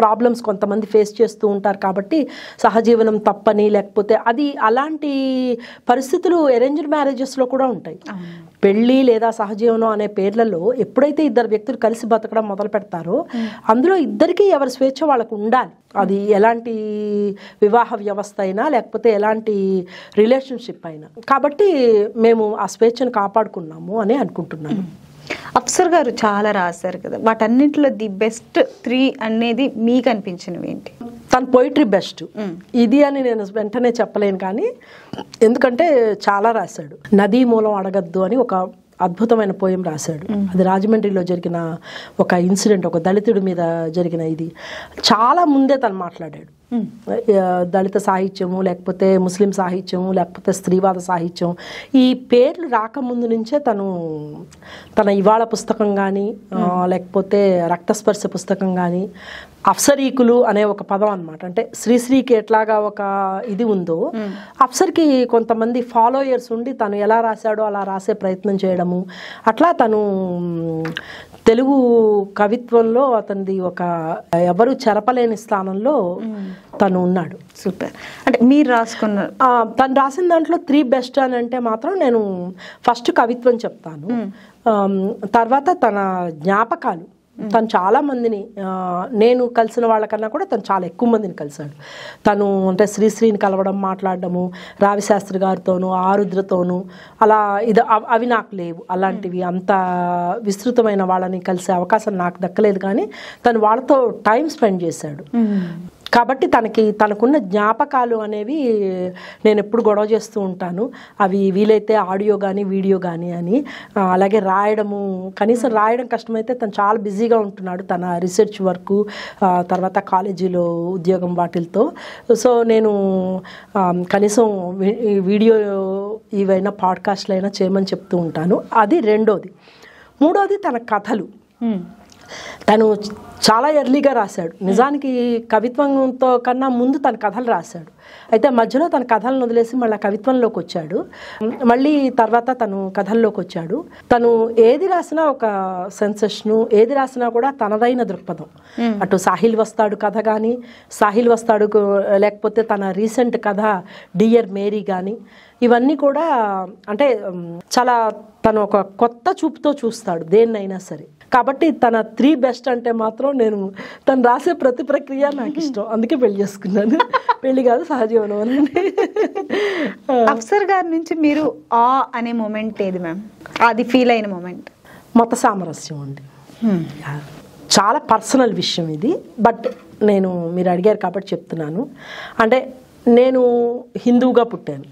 [SPEAKER 3] ప్రాబ్లమ్స్ కొంతమంది ఫేస్ చేస్తూ ఉంటారు. కాబట్టి సహజీవనం తప్పని, లేకపోతే అది అలాంటి పరిస్థితులు అరేంజ్డ్ మ్యారేజెస్లో కూడా ఉంటాయి. పెళ్ళి లేదా సహజీవనం అనే పేర్లలో ఎప్పుడైతే ఇద్దరు వ్యక్తులు కలిసి బతకడం మొదలు పెడతారో అందులో ఇద్దరికీ ఎవరి స్వేచ్ఛ వాళ్ళకు ఉండాలి. అది ఎలాంటి వివాహ వ్యవస్థ అయినా లేకపోతే ఎలాంటి రిలేషన్షిప్ అయినా. కాబట్టి మేము ఆ స్వేచ్ఛను కాపాడుకున్నాము అని అనుకుంటున్నాను.
[SPEAKER 2] అఫ్సర్ గారు చాలా రాశారు కదా, వాటన్నింటిలో ది బెస్ట్ 3 అనేది మీకు అనిపించినవి ఏంటి?
[SPEAKER 3] తన పోయిటరీ బెస్ట్ ఇది అని నేను వెంటనే చెప్పలేను, కానీ ఎందుకంటే చాలా రాశాడు. నదీ మూలం అడగద్దు అని ఒక అద్భుతమైన పోయం రాశాడు. అది రాజమండ్రిలో జరిగిన ఒక ఇన్సిడెంట్, ఒక దళితుడి మీద జరిగిన ఇది. చాలా ముందే తను మాట్లాడాడు. దళిత సాహిత్యము లేకపోతే ముస్లిం సాహిత్యము లేకపోతే స్త్రీవాద సాహిత్యం ఈ పేర్లు రాకముందు నుంచే తన ఇవాళ పుస్తకం కానీ లేకపోతే రక్తస్పర్శ పుస్తకం కానీ అఫ్సరీకులు అనే ఒక పదం అనమాట. అంటే శ్రీశ్రీకి ఎట్లాగా ఒక ఇది ఉందో అఫ్సర్కి కొంతమంది ఫాలోయర్స్ ఉండి తను ఎలా రాశాడో అలా రాసే ప్రయత్నం చేయడము, అట్లా తను తెలుగు కవిత్వంలో అతనిది ఒక ఎవరు చెరపలేని స్థానంలో తను ఉన్నాడు.
[SPEAKER 2] సూపర్. అంటే మీరు
[SPEAKER 3] తను రాసిన దాంట్లో 3 బెస్ట్ అని అంటే మాత్రం నేను ఫస్ట్ కవిత్వం చెప్తాను, తర్వాత తన జ్ఞాపకాలు. తను చాలా మందిని, నేను కలిసిన వాళ్ళకన్నా కూడా తను చాలా ఎక్కువ మందిని కలిశాడు. తను అంటే శ్రీశ్రీని కలవడం, మాట్లాడడము, రావిశాస్త్రి గారితోనూ ఆరుద్రతోనూ అలా అవి నాకు లేవు. అలాంటివి అంత విస్తృతమైన వాళ్ళని కలిసే అవకాశం నాకు దక్కలేదు, కానీ తను వాళ్ళతో టైం స్పెండ్ చేశాడు. కాబట్టి తనకున్న జ్ఞాపకాలు అనేవి నేను ఎప్పుడు గొడవ చేస్తూ ఉంటాను. అవి వీలైతే ఆడియో కానీ వీడియో కానీ అని. అలాగే రాయడము, కనీసం రాయడం కష్టమైతే తను చాలా బిజీగా ఉంటున్నాడు తన రీసెర్చ్ వర్క్, తర్వాత కాలేజీలో ఉద్యోగం వాటిలతో. సో నేను కనీసం వీడియో ఇవైనా పాడ్కాస్ట్లు అయినా చేయమని చెప్తూ ఉంటాను. అది రెండోది. మూడోది తన కథలు. తను చాలా ఎర్లీగా రాశాడు. నిజానికి కవిత్వంతో కన్నా ముందు తన కథలు రాశాడు. అయితే మధ్యలో తన కథలను వదిలేసి మళ్ళీ కవిత్వంలోకి వచ్చాడు. మళ్ళీ తర్వాత తను కథల్లోకి వచ్చాడు. తను ఏది రాసినా ఒక సెన్సేషను, ఏది రాసినా కూడా తనదైన దృక్పథం. అటు సాహిల్ వస్తాడు కథ కానీ, సాహిల్ వస్తాడు లేకపోతే తన రీసెంట్ కథ డియర్ మేరీ కానీ, ఇవన్నీ కూడా అంటే చాలా తను ఒక కొత్త చూపుతో చూస్తాడు దేన్నైనా సరే. కాబట్టి తన 3 బెస్ట్ అంటే మాత్రం నేను తను రాసే ప్రతి ప్రక్రియ నాకు ఇష్టం, అందుకే పెళ్లి చేసుకున్నాను. పెళ్లి కాదు, సహజీవనం అనండి.
[SPEAKER 2] అఫ్సర్ గారి నుంచి మీరు ఆ అనే మూమెంట్ ఏది మ్యామ్, అది ఫీల్ అయిన మూమెంట్?
[SPEAKER 3] మత సామరస్యం అండి. చాలా పర్సనల్ విషయం ఇది, బట్ నేను మీరు అడిగారు కాబట్టి చెప్తున్నాను. అంటే నేను హిందువుగా పుట్టాను.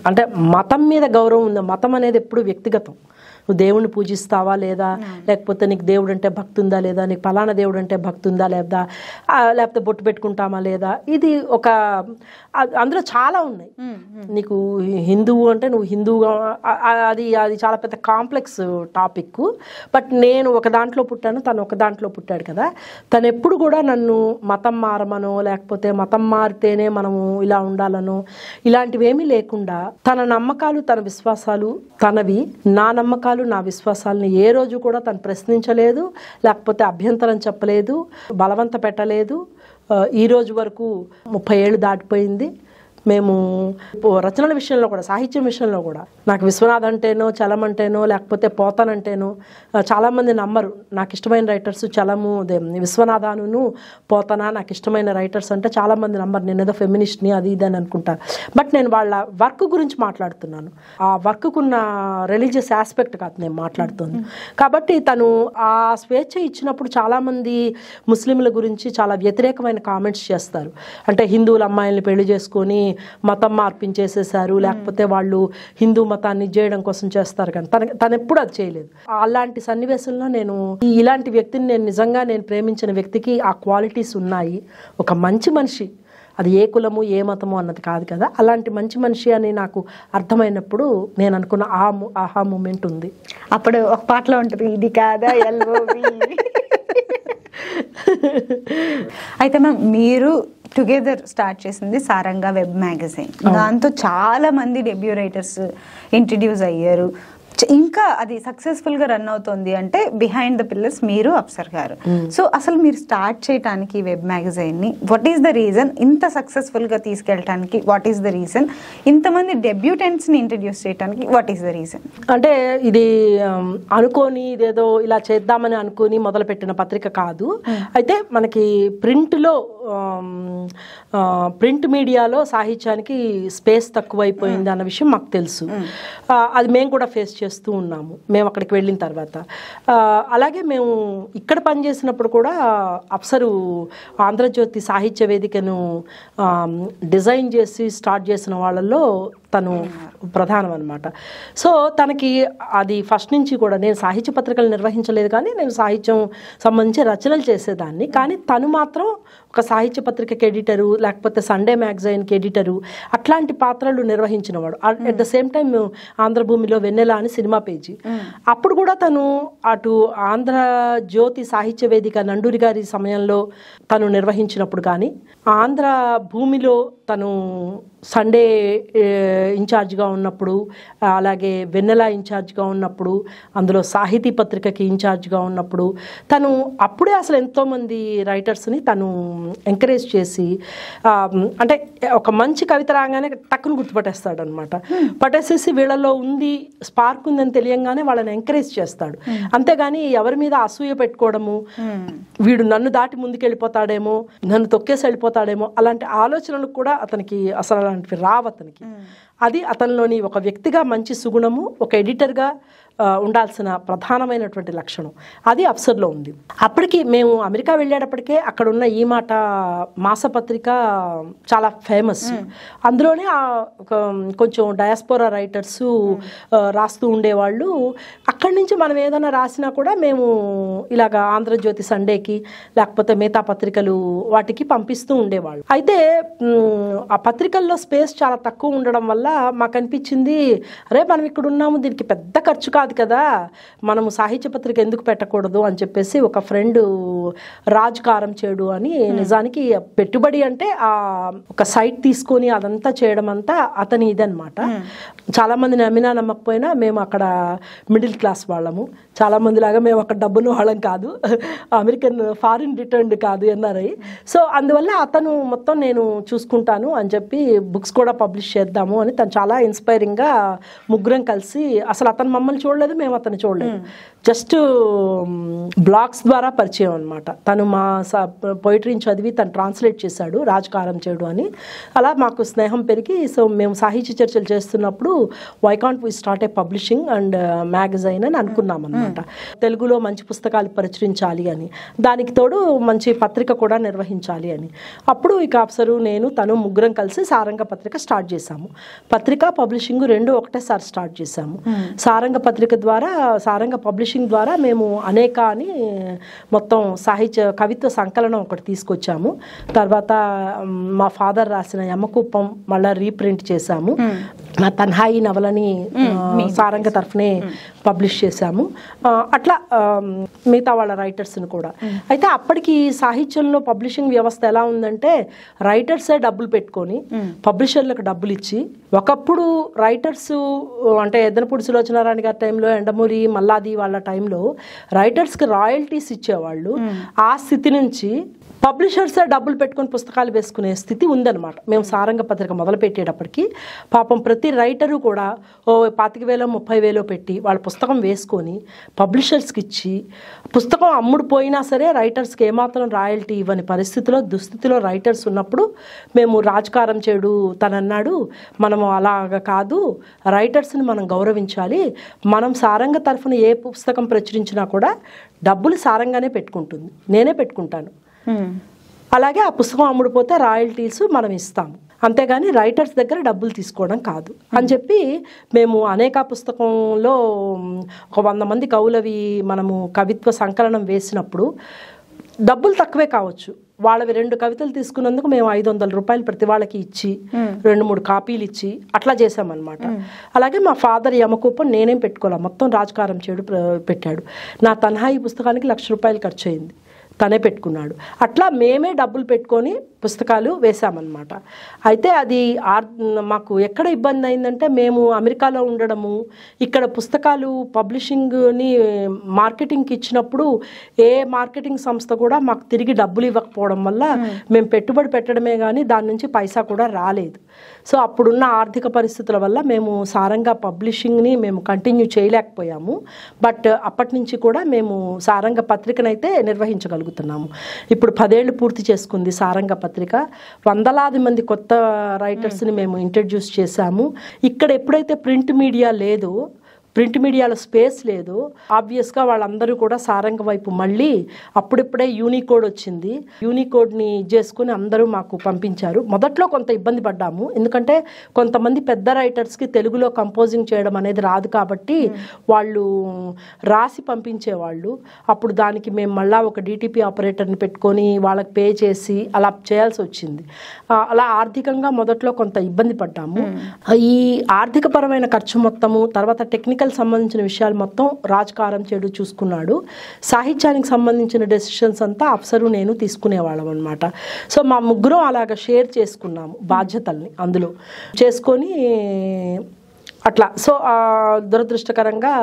[SPEAKER 3] అంటే మతం మీద గౌరవం ఉంది. మతం అనేది ఎప్పుడు వ్యక్తిగతం. నువ్వు దేవుడిని పూజిస్తావా లేదా, లేకపోతే నీకు దేవుడు అంటే భక్తి ఉందా లేదా, నీకు పలానా దేవుడు అంటే భక్తి ఉందా లేదా, లేకపోతే బొట్టు పెట్టుకుంటామా లేదా, ఇది ఒక అందులో చాలా ఉన్నాయి. నీకు హిందువు అంటే నువ్వు హిందువుగా, అది అది చాలా పెద్ద కాంప్లెక్స్ టాపిక్. బట్ నేను ఒక దాంట్లో పుట్టాను, తను ఒక దాంట్లో పుట్టాడు కదా. తను ఎప్పుడు కూడా నన్ను మతం మారమనో లేకపోతే మతం మారితేనే మనము ఇలా ఉండాలనో ఇలాంటివి ఏమీ లేకుండా తన నమ్మకాలు తన విశ్వాసాలు తనవి, నా నమ్మకాలు నా విశ్వాసాలను ఏ రోజు కూడా తను ప్రశ్నించలేదు, లేకపోతే అభ్యంతరం చెప్పలేదు, బలవంత పెట్టలేదు. ఈ రోజు వరకు 30 ఏళ్ళు దాటిపోయింది. మేము రచనల విషయంలో కూడా, సాహిత్యం విషయంలో కూడా నాకు విశ్వనాథ్ అంటేనో చలం అంటేనో లేకపోతే పోతన్ అంటేనో చాలామంది నమ్మరు. నాకు ఇష్టమైన రైటర్స్ చలము విశ్వనాథాను పోతన నాకు ఇష్టమైన రైటర్స్ అంటే చాలామంది నమ్మరు. నేను ఏదో ఫెమినిస్ట్ని అది ఇది అని అనుకుంటాను. బట్ నేను వాళ్ళ వర్క్ గురించి మాట్లాడుతున్నాను. ఆ వర్క్కున్న రిలీజియస్ ఆస్పెక్ట్ కాదు నేను మాట్లాడుతుంది. కాబట్టి తను ఆ స్వేచ్ఛ ఇచ్చినప్పుడు చాలామంది ముస్లింల గురించి చాలా వ్యతిరేకమైన కామెంట్స్ చేస్తారు. అంటే హిందువుల అమ్మాయిల్ని పెళ్లి చేసుకొని మతం మార్పించేసేసారు, లేకపోతే వాళ్ళు హిందూ మతాన్ని చేయడం కోసం చేస్తారు. కానీ తను ఎప్పుడు అది చేయలేదు. అలాంటి సన్నివేశంలో నేను ఇలాంటి వ్యక్తిని నేను నిజంగా నేను ప్రేమించిన వ్యక్తికి ఆ క్వాలిటీస్ ఉన్నాయి. ఒక మంచి మనిషి, అది ఏ కులము ఏ మతము అన్నది కాదు కదా, అలాంటి మంచి మనిషి అని నాకు అర్థమైనప్పుడు నేను అనుకున్న ఆహా మూమెంట్ ఉంది.
[SPEAKER 2] అప్పుడు ఒక పాటలో ఉంటుంది, ఇది కాదా ఎల్ఓవి. అయితే మ్యామ్ మీరు టుగెదర్ స్టార్ట్ చేసింది సారంగా వెబ్ మ్యాగజైన్. దాంతో చాలా మంది డెబ్యూ రైటర్స్ ఇంట్రడ్యూస్ అయ్యారు. ఇంకా అది సక్సెస్ఫుల్ గా రన్ అవుతుంది అంటే బిహైండ్ ద పిల్లర్స్ మీరు అఫ్సర్ గారు. సో అసలు మీరు స్టార్ట్ చేయడానికి వెబ్ మ్యాగజైన్ ని వాట్ ఈస్ ద రీజన్, ఇంత సక్సెస్ఫుల్ గా తీసుకెళ్ళడానికి వాట్ ఈస్ ద రీజన్, ఇంతమంది డెబ్యూటెంట్స్ ని ఇంట్రడ్యూస్ చేయడానికి వాట్ ఈస్ ద రీజన్?
[SPEAKER 3] అంటే ఇది అనుకోని ఇదేదో ఇలా చేద్దామని అనుకుని మొదలుపెట్టిన పత్రిక కాదు. అయితే మనకి ప్రింట్ మీడియాలో సాహిత్యానికి స్పేస్ తక్కువైపోయింది అన్న విషయం మాకు తెలుసు. అది మేము కూడా ఫేస్ చేస్తూ ఉన్నాము మేము అక్కడికి వెళ్ళిన తర్వాత. అలాగే మేము ఇక్కడ పనిచేసినప్పుడు కూడా అప్సరు ఆంధ్రజ్యోతి సాహిత్య వేదికను డిజైన్ చేసి స్టార్ట్ చేసిన వాళ్ళల్లో తను ప్రధానం అనమాట. సో తనకి అది ఫస్ట్ నుంచి కూడా, నేను సాహిత్య పత్రికలు నిర్వహించలేదు కానీ నేను సాహిత్యం సంబంధించి రచనలు చేసేదాన్ని. కానీ తను మాత్రం ఒక సాహిత్య పత్రికకి ఎడిటరు, లేకపోతే సండే మ్యాగజైన్కి ఎడిటరు, అట్లాంటి పాత్రలు నిర్వహించినవాడు. అట్ ద సేమ్ టైం ఆంధ్రభూమిలో వెన్నెల అని సినిమా పేజీ. అప్పుడు కూడా తను అటు ఆంధ్రజ్యోతి సాహిత్య వేదిక నండూరి గారి సమయంలో తను నిర్వహించినప్పుడు కానీ, ఆంధ్ర భూమిలో తను సండే ఇన్ఛార్జ్గా ఉన్నప్పుడు, అలాగే వెన్నెల ఇన్ఛార్జ్గా ఉన్నప్పుడు, అందులో సాహితీ పత్రికకి ఇన్ఛార్జ్గా ఉన్నప్పుడు తను అప్పుడే అసలు ఎంతోమంది రైటర్స్ని తను ఎంకరేజ్ చేసి, అంటే ఒక మంచి కవిత రాగానే టక్కును గుర్తుపట్టేస్తాడు అనమాట. పట్టేసేసి వీళ్ళలో ఉంది, స్పార్క్ ఉందని తెలియంగానే వాళ్ళని ఎంకరేజ్ చేస్తాడు. అంతేగాని ఎవరి మీద అసూయ పెట్టుకోవడము, వీడు నన్ను దాటి ముందుకెళ్ళిపోతాడేమో, నన్ను తొక్కేసి వెళ్ళిపోతాడేమో, అలాంటి ఆలోచనలు కూడా అతనికి అసలు అలాంటివి రావు అతనికి. అది అతనిలోని ఒక వ్యక్తిగా మంచి సుగుణము, ఒక ఎడిటర్గా ఉండాల్సిన ప్రధానమైనటువంటి లక్షణం. అది అఫ్సర్లో ఉంది. అప్పటికి మేము అమెరికా వెళ్ళేటప్పటికే అక్కడ ఉన్న ఈ మాట మాసపత్రిక చాలా ఫేమస్. అందులోనే కొంచెం డయాస్పోరా రైటర్స్ రాస్తూ ఉండేవాళ్ళు. అక్కడి నుంచి మనం ఏదైనా రాసినా కూడా మేము ఇలాగ ఆంధ్రజ్యోతి సండేకి లేకపోతే మిగతా పత్రికలు వాటికి పంపిస్తూ ఉండేవాళ్ళు. అయితే ఆ పత్రికల్లో స్పేస్ చాలా తక్కువ ఉండడం వల్ల మాకు అనిపించింది, అరే మనం ఇక్కడ ఉన్నాము, దీనికి పెద్ద ఖర్చు కాదు కాదు కదా, మనము సాహిత్య పత్రిక ఎందుకు పెట్టకూడదు అని చెప్పేసి ఒక ఫ్రెండ్ రాజ్ కారంచేడు అని, నిజానికి పెట్టుబడి అంటే ఆ ఒక సైట్ తీసుకొని అదంతా చేయడం అంతా అతని ఇదనమాట. చాలా మంది నమ్మినా నమ్మకపోయినా మేము అక్కడ మిడిల్ క్లాస్ వాళ్ళము, చాలా మంది లాగా మేము అక్కడ డబ్బున్న వాళ్ళం కాదు, అమెరికన్ ఫారిన్ రిటర్న్డ్ కాదు ఎన్ఆర్ఐ. సో అందువల్ల అతను మొత్తం నేను చూసుకుంటాను అని చెప్పి బుక్స్ కూడా పబ్లిష్ చేద్దాము అని తను చాలా ఇన్స్పైరింగ్గా ముగ్గురం కలిసి, అసలు అతను మమ్మల్ని చూడలేదు, మేము అతను చూడలేదు, జస్ట్ బ్లాగ్స్ ద్వారా పరిచయం అనమాట. తను మా పోయిటరీని చదివి తను ట్రాన్స్లేట్ చేశాడు రాజ్ కారంచేడు అని. అలా మాకు స్నేహం పెరిగి సో మేము సాహిత్య చర్చలు చేస్తున్నప్పుడు why can't we start a publishing and magazine అని అనుకున్నాం అనమాట. తెలుగులో మంచి పుస్తకాలు ప్రచురించాలి అని, దానికి తోడు మంచి పత్రిక కూడా నిర్వహించాలి అని. అప్పుడు ఇక అప్సరు నేను తను ముగ్గురం కలిసి సారంగ పత్రిక స్టార్ట్ చేశాము. పత్రిక పబ్లిషింగ్ రెండు ఒకటేసారి స్టార్ట్ చేశాము. సారంగ పత్రిక ద్వారా, సారంగ పబ్లిషింగ్ ద్వారా మేము అనేక అని మొత్తం సాహిత్య కవిత్వ సంకలనం ఒకటి తీసుకొచ్చాము. తర్వాత మా ఫాదర్ రాసిన యమకూపం మళ్ళీ రీప్రింట్ చేశాము. మా తన్హాయి నవలని సారంగ తరఫునే పబ్లిష్ చేశాము. అట్లా మిగతా వాళ్ళ రైటర్స్ని కూడా. అయితే అప్పటికి సాహిత్యంలో పబ్లిషింగ్ వ్యవస్థ ఎలా ఉందంటే రైటర్సే డబ్బులు పెట్టుకొని పబ్లిషర్లకు డబ్బులు ఇచ్చి, ఒకప్పుడు రైటర్స్ అంటే ఎద్దనపూడి సులోచనారాణి గారి టైంలో, ఎండమూరి మల్లాది వాళ్ళ టైంలో రైటర్స్కి రాయల్టీస్ ఇచ్చేవాళ్ళు. ఆ స్థితి నుంచి పబ్లిషర్సే డబ్బులు పెట్టుకుని పుస్తకాలు వేసుకునే స్థితి ఉందన్నమాట. మేము సారంగ పత్రిక మొదలు పెట్టేటప్పటికి పాపం ప్రతి రైటరు కూడా 25,000 30,000 పెట్టి వాళ్ళ పుస్తకం వేసుకొని పబ్లిషర్స్కి ఇచ్చి, పుస్తకం అమ్ముడు పోయినా సరే రైటర్స్కి ఏమాత్రం రాయల్టీ ఇవ్వని పరిస్థితిలో దుస్థితిలో రైటర్స్ ఉన్నప్పుడు మేము రాజ్ కారంచేడు తనన్నాడు, మనము అలాగ కాదు, రైటర్స్ని మనం గౌరవించాలి, మనం సారంగ తరఫున ఏ పుస్తకం ప్రచురించినా కూడా డబ్బులు సారంగానే పెట్టుకుంటుంది, నేనే పెట్టుకుంటాను, అలాగే ఆ పుస్తకం అమ్ముడుపోతే రాయల్టీస్ మనం ఇస్తాము, అంతేగాని రైటర్స్ దగ్గర డబ్బులు తీసుకోవడం కాదు అని చెప్పి మేము అనేక పుస్తకంలో ఒక 100 మంది కవులవి మనము కవిత్వ సంకలనం వేసినప్పుడు డబ్బులు తక్కువే కావచ్చు, వాళ్ళవి 2 కవితలు తీసుకున్నందుకు మేము 500 రూపాయలు ప్రతి వాళ్ళకి ఇచ్చి 2-3 కాపీలు ఇచ్చి అట్లా చేసామన్నమాట. అలాగే మా ఫాదర్ యమకూపం నేనేం పెట్టుకోలే, మొత్తం రాజ్ కారంచేడు పెట్టాడు. నా తన్హాయి పుస్తకానికి 1,00,000 రూపాయలు ఖర్చు అయింది, తనే పెట్టుకున్నాడు. అట్లా మేమే డబ్బులు పెట్టుకొని పుస్తకాలు వేసామన్నమాట. అయితే అది మాకు ఎక్కడ ఇబ్బంది అయిందంటే, మేము అమెరికాలో ఉండడము, ఇక్కడ పుస్తకాలు పబ్లిషింగ్ని మార్కెటింగ్కి ఇచ్చినప్పుడు ఏ మార్కెటింగ్ సంస్థ కూడా మాకు తిరిగి డబ్బులు ఇవ్వకపోవడం వల్ల మేము పెట్టుబడి పెట్టడమే కానీ దాని నుంచి పైసా కూడా రాలేదు. సో అప్పుడున్న ఆర్థిక పరిస్థితుల వల్ల మేము సారంగ పబ్లిషింగ్ని మేము కంటిన్యూ చేయలేకపోయాము. బట్ అప్పటి నుంచి కూడా మేము సారంగ పత్రికనైతే నిర్వహించగలుగుతున్నాము. ఇప్పుడు 10 ఏళ్ళు పూర్తి చేసుకుంది సారంగ పత్రిక. వందలాది మంది కొత్త రైటర్స్ని మేము ఇంట్రడ్యూస్ చేశాము. ఇక్కడ ఎప్పుడైతే ప్రింట్ మీడియా లేదో, ప్రింట్ మీడియాలో స్పేస్ లేదు, ఆబ్వియస్గా వాళ్ళందరూ కూడా సారంగ వైపు మళ్ళీ అప్పుడిప్పుడే యూనికోడ్ వచ్చింది, యూనికోడ్ని చేసుకుని అందరూ మాకు పంపించారు. మొదట్లో కొంత ఇబ్బంది పడ్డాము, ఎందుకంటే కొంతమంది పెద్ద రైటర్స్కి తెలుగులో కంపోజింగ్ చేయడం అనేది రాదు కాబట్టి వాళ్ళు రాసి పంపించేవాళ్ళు. అప్పుడు దానికి మేము మళ్ళీ ఒక DTP ఆపరేటర్ని పెట్టుకొని వాళ్ళకి పే చేసి అలా చేయాల్సి వచ్చింది. అలా ఆర్థికంగా మొదట్లో కొంత ఇబ్బంది పడ్డాము. ఈ ఆర్థికపరమైన ఖర్చు మొత్తము, తర్వాత టెక్నికల్ సంబంధించిన విషయాలు మొత్తం రాజ్ కారంచేడు చూసుకున్నాడు. సాహిత్యానికి సంబంధించిన డెసిషన్స్ అంతా అప్సరు నేను తీసుకునేవాళ్ళం అనమాట. సో మా ముగ్గురం అలాగ షేర్ చేసుకున్నాము బాధ్యతల్ని, అందులో చేసుకొని అట్లా. సో దురదృష్టకరంగా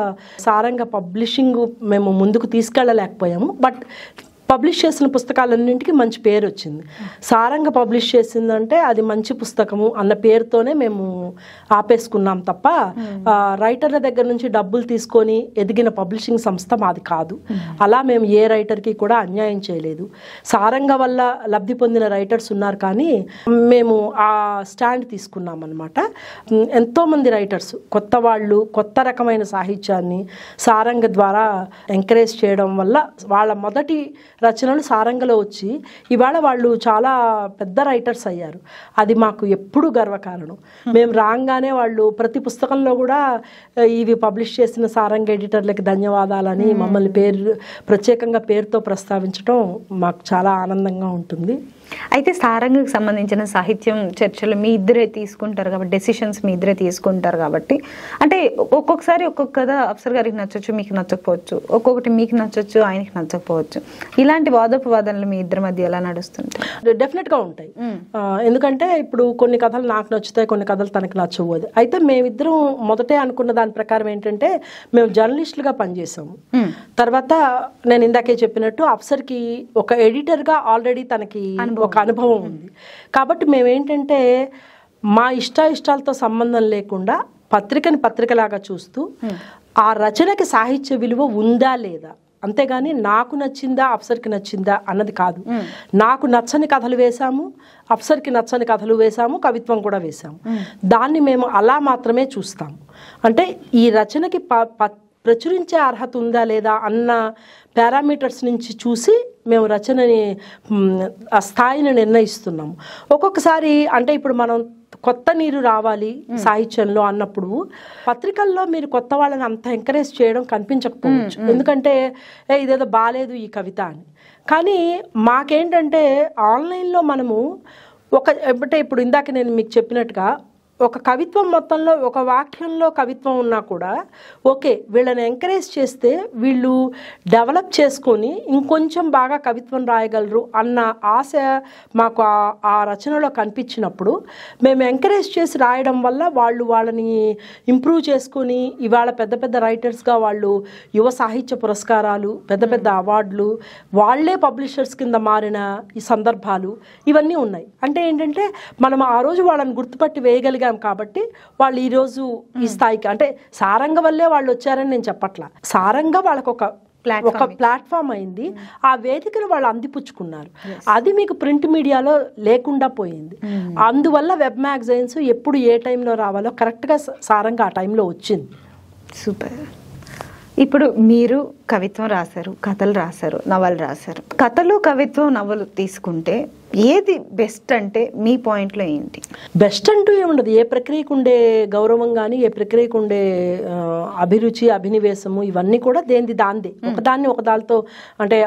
[SPEAKER 3] సారంగ పబ్లిషింగ్ మేము ముందుకు తీసుకెళ్ళలేకపోయాము. బట్ పబ్లిష్ చేసిన పుస్తకాలన్నింటికి మంచి పేరు వచ్చింది. సారంగ పబ్లిష్ చేసిందంటే అది మంచి పుస్తకము అన్న పేరుతోనే మేము ఆపేసుకున్నాం తప్ప రైటర్ల దగ్గర నుంచి డబ్బులు తీసుకొని ఎదిగిన పబ్లిషింగ్ సంస్థ మాది కాదు. అలా మేము ఏ రైటర్కి కూడా అన్యాయం చేయలేదు. సారంగ వల్ల లబ్ధి పొందిన రైటర్స్ ఉన్నారు, కానీ మేము ఆ స్టాండ్ తీసుకున్నాం అనమాట. ఎంతోమంది రైటర్స్ కొత్త వాళ్ళు కొత్త రకమైన సాహిత్యాన్ని సారంగ ద్వారా ఎంకరేజ్ చేయడం వల్ల వాళ్ళ మొదటి రచనలు సారంగలో వచ్చి ఇవాళ వాళ్ళు చాలా పెద్ద రైటర్స్ అయ్యారు. అది మాకు ఎప్పుడు గర్వకారణం. మేము రాగానే వాళ్ళు ప్రతి పుస్తకంలో కూడా ఇవి పబ్లిష్ చేసిన సారంగ ఎడిటర్లకి ధన్యవాదాలని మమ్మల్ని ప్రత్యేకంగా పేరుతో ప్రస్తావించడం మాకు చాలా ఆనందంగా ఉంటుంది.
[SPEAKER 2] అయితే సారంగకి సంబంధించిన సాహిత్యం చర్చలు మీ ఇద్దరే తీసుకుంటారు కాబట్టి, డెసిషన్స్ మీ ఇద్దరే తీసుకుంటారు కాబట్టి, అంటే ఒక్కొక్కసారి ఒక్కొక్క కథ అప్సర్ గారికి నచ్చొచ్చు, మీకు నచ్చకపోవచ్చు, ఒక్కొక్కటి మీకు నచ్చొచ్చు, ఆయనకి నచ్చకపోవచ్చు. ఇలాంటి వాదోపవాదనలు మీ ఇద్దరి మధ్య ఎలా నడుస్తుంటాయి?
[SPEAKER 3] డెఫినెట్గా ఉంటాయి. ఎందుకంటే ఇప్పుడు కొన్ని కథలు నాకు నచ్చుతాయి, కొన్ని కథలు తనకి నచ్చవు. అయితే మేమిద్దరం మొదటే అనుకున్న దాని ప్రకారం ఏంటంటే, మేము జర్నలిస్టులుగా పనిచేసాము. తర్వాత నేను ఇందాకే చెప్పినట్టు అప్సర్కి ఒక ఎడిటర్గా ఆల్రెడీ తనకి ఒక అనుభవం ఉంది. కాబట్టి మేమేంటంటే మా ఇష్టాలతో సంబంధం లేకుండా పత్రికని పత్రికలాగా చూస్తూ ఆ రచనకి సాహిత్య విలువ ఉందా లేదా, అంతేగాని నాకు నచ్చిందా అప్సర్కి నచ్చిందా అన్నది కాదు. నాకు నచ్చని కథలు వేశాము, అప్సర్కి నచ్చని కథలు వేశాము, కవిత్వం కూడా వేశాము. దాన్ని మేము అలా మాత్రమే చూస్తాము. అంటే ఈ రచనకి ప్రచురించే అర్హత ఉందా లేదా అన్న పారామీటర్స్ నుంచి చూసి మేము రచనని ఆ స్థాయిని నిర్ణయిస్తున్నాము. ఒక్కొక్కసారి అంటే ఇప్పుడు మనం కొత్త నీరు రావాలి సాహిత్యంలో అన్నప్పుడు పత్రికల్లో మీరు కొత్త వాళ్ళని అంత ఎంకరేజ్ చేయడం కనిపించకపోవచ్చు, ఎందుకంటే ఇదేదో బాలేదు ఈ కవిత అని. కానీ మాకేంటంటే ఆన్లైన్లో మనము అంటే ఇప్పుడు ఇందాక నేను మీకు చెప్పినట్టుగా ఒక కవిత్వం మొత్తంలో ఒక వాక్యంలో కవిత్వం ఉన్నా కూడా ఓకే, వీళ్ళని ఎంకరేజ్ చేస్తే వీళ్ళు డెవలప్ చేసుకొని ఇంకొంచెం బాగా కవిత్వం రాయగలరు అన్న ఆశ మాకు ఆ రచనలో కనిపించినప్పుడు మేము ఎంకరేజ్ చేసి రాయడం వల్ల వాళ్ళని ఇంప్రూవ్ చేసుకొని ఇవాళ పెద్ద పెద్ద రైటర్స్గా వాళ్ళు యువ సాహిత్య పురస్కారాలు, పెద్ద పెద్ద అవార్డులు, వాళ్లే పబ్లిషర్స్ కింద మారిన ఈ సందర్భాలు ఇవన్నీ ఉన్నాయి. అంటే ఏంటంటే మనం ఆ రోజు వాళ్ళని గుర్తుపట్టి వేయగలిగాం కాబట్టి వాళ్ళు ఈరోజు ఈ స్థాయికి, అంటే సారంగ వల్లే వాళ్ళు వచ్చారని నేను చెప్పట్లా, సారంగ వాళ్ళకు ఒక ప్లాట్ఫామ్ అయింది, ఆ వేదికను వాళ్ళు అందిపుచ్చుకున్నారు. అది మీకు ప్రింట్ మీడియాలో లేకుండా పోయింది. అందువల్ల వెబ్ మ్యాగజైన్స్ ఎప్పుడు ఏ టైంలో రావాలో కరెక్ట్గా సారంగా ఆ టైంలో వచ్చింది.
[SPEAKER 2] సూపర్. ఇప్పుడు మీరు కవిత్వం రాశారు, కథలు రాశారు, నవలు రాశారు. కథలు, కవిత్వం, నవలు తీసుకుంటే ఏది బెస్ట్ అంటే మీ పాయింట్లో ఏంటి?
[SPEAKER 3] బెస్ట్ అంటూ ఏముండదు. ఏ ప్రక్రియకు ఉండే గౌరవం కానీ, ఏ ప్రక్రియకు ఉండే అభిరుచి, అభినివేశము ఇవన్నీ కూడా దేనిది దాందే. ఒకదాన్ని ఒకదానితో అంటే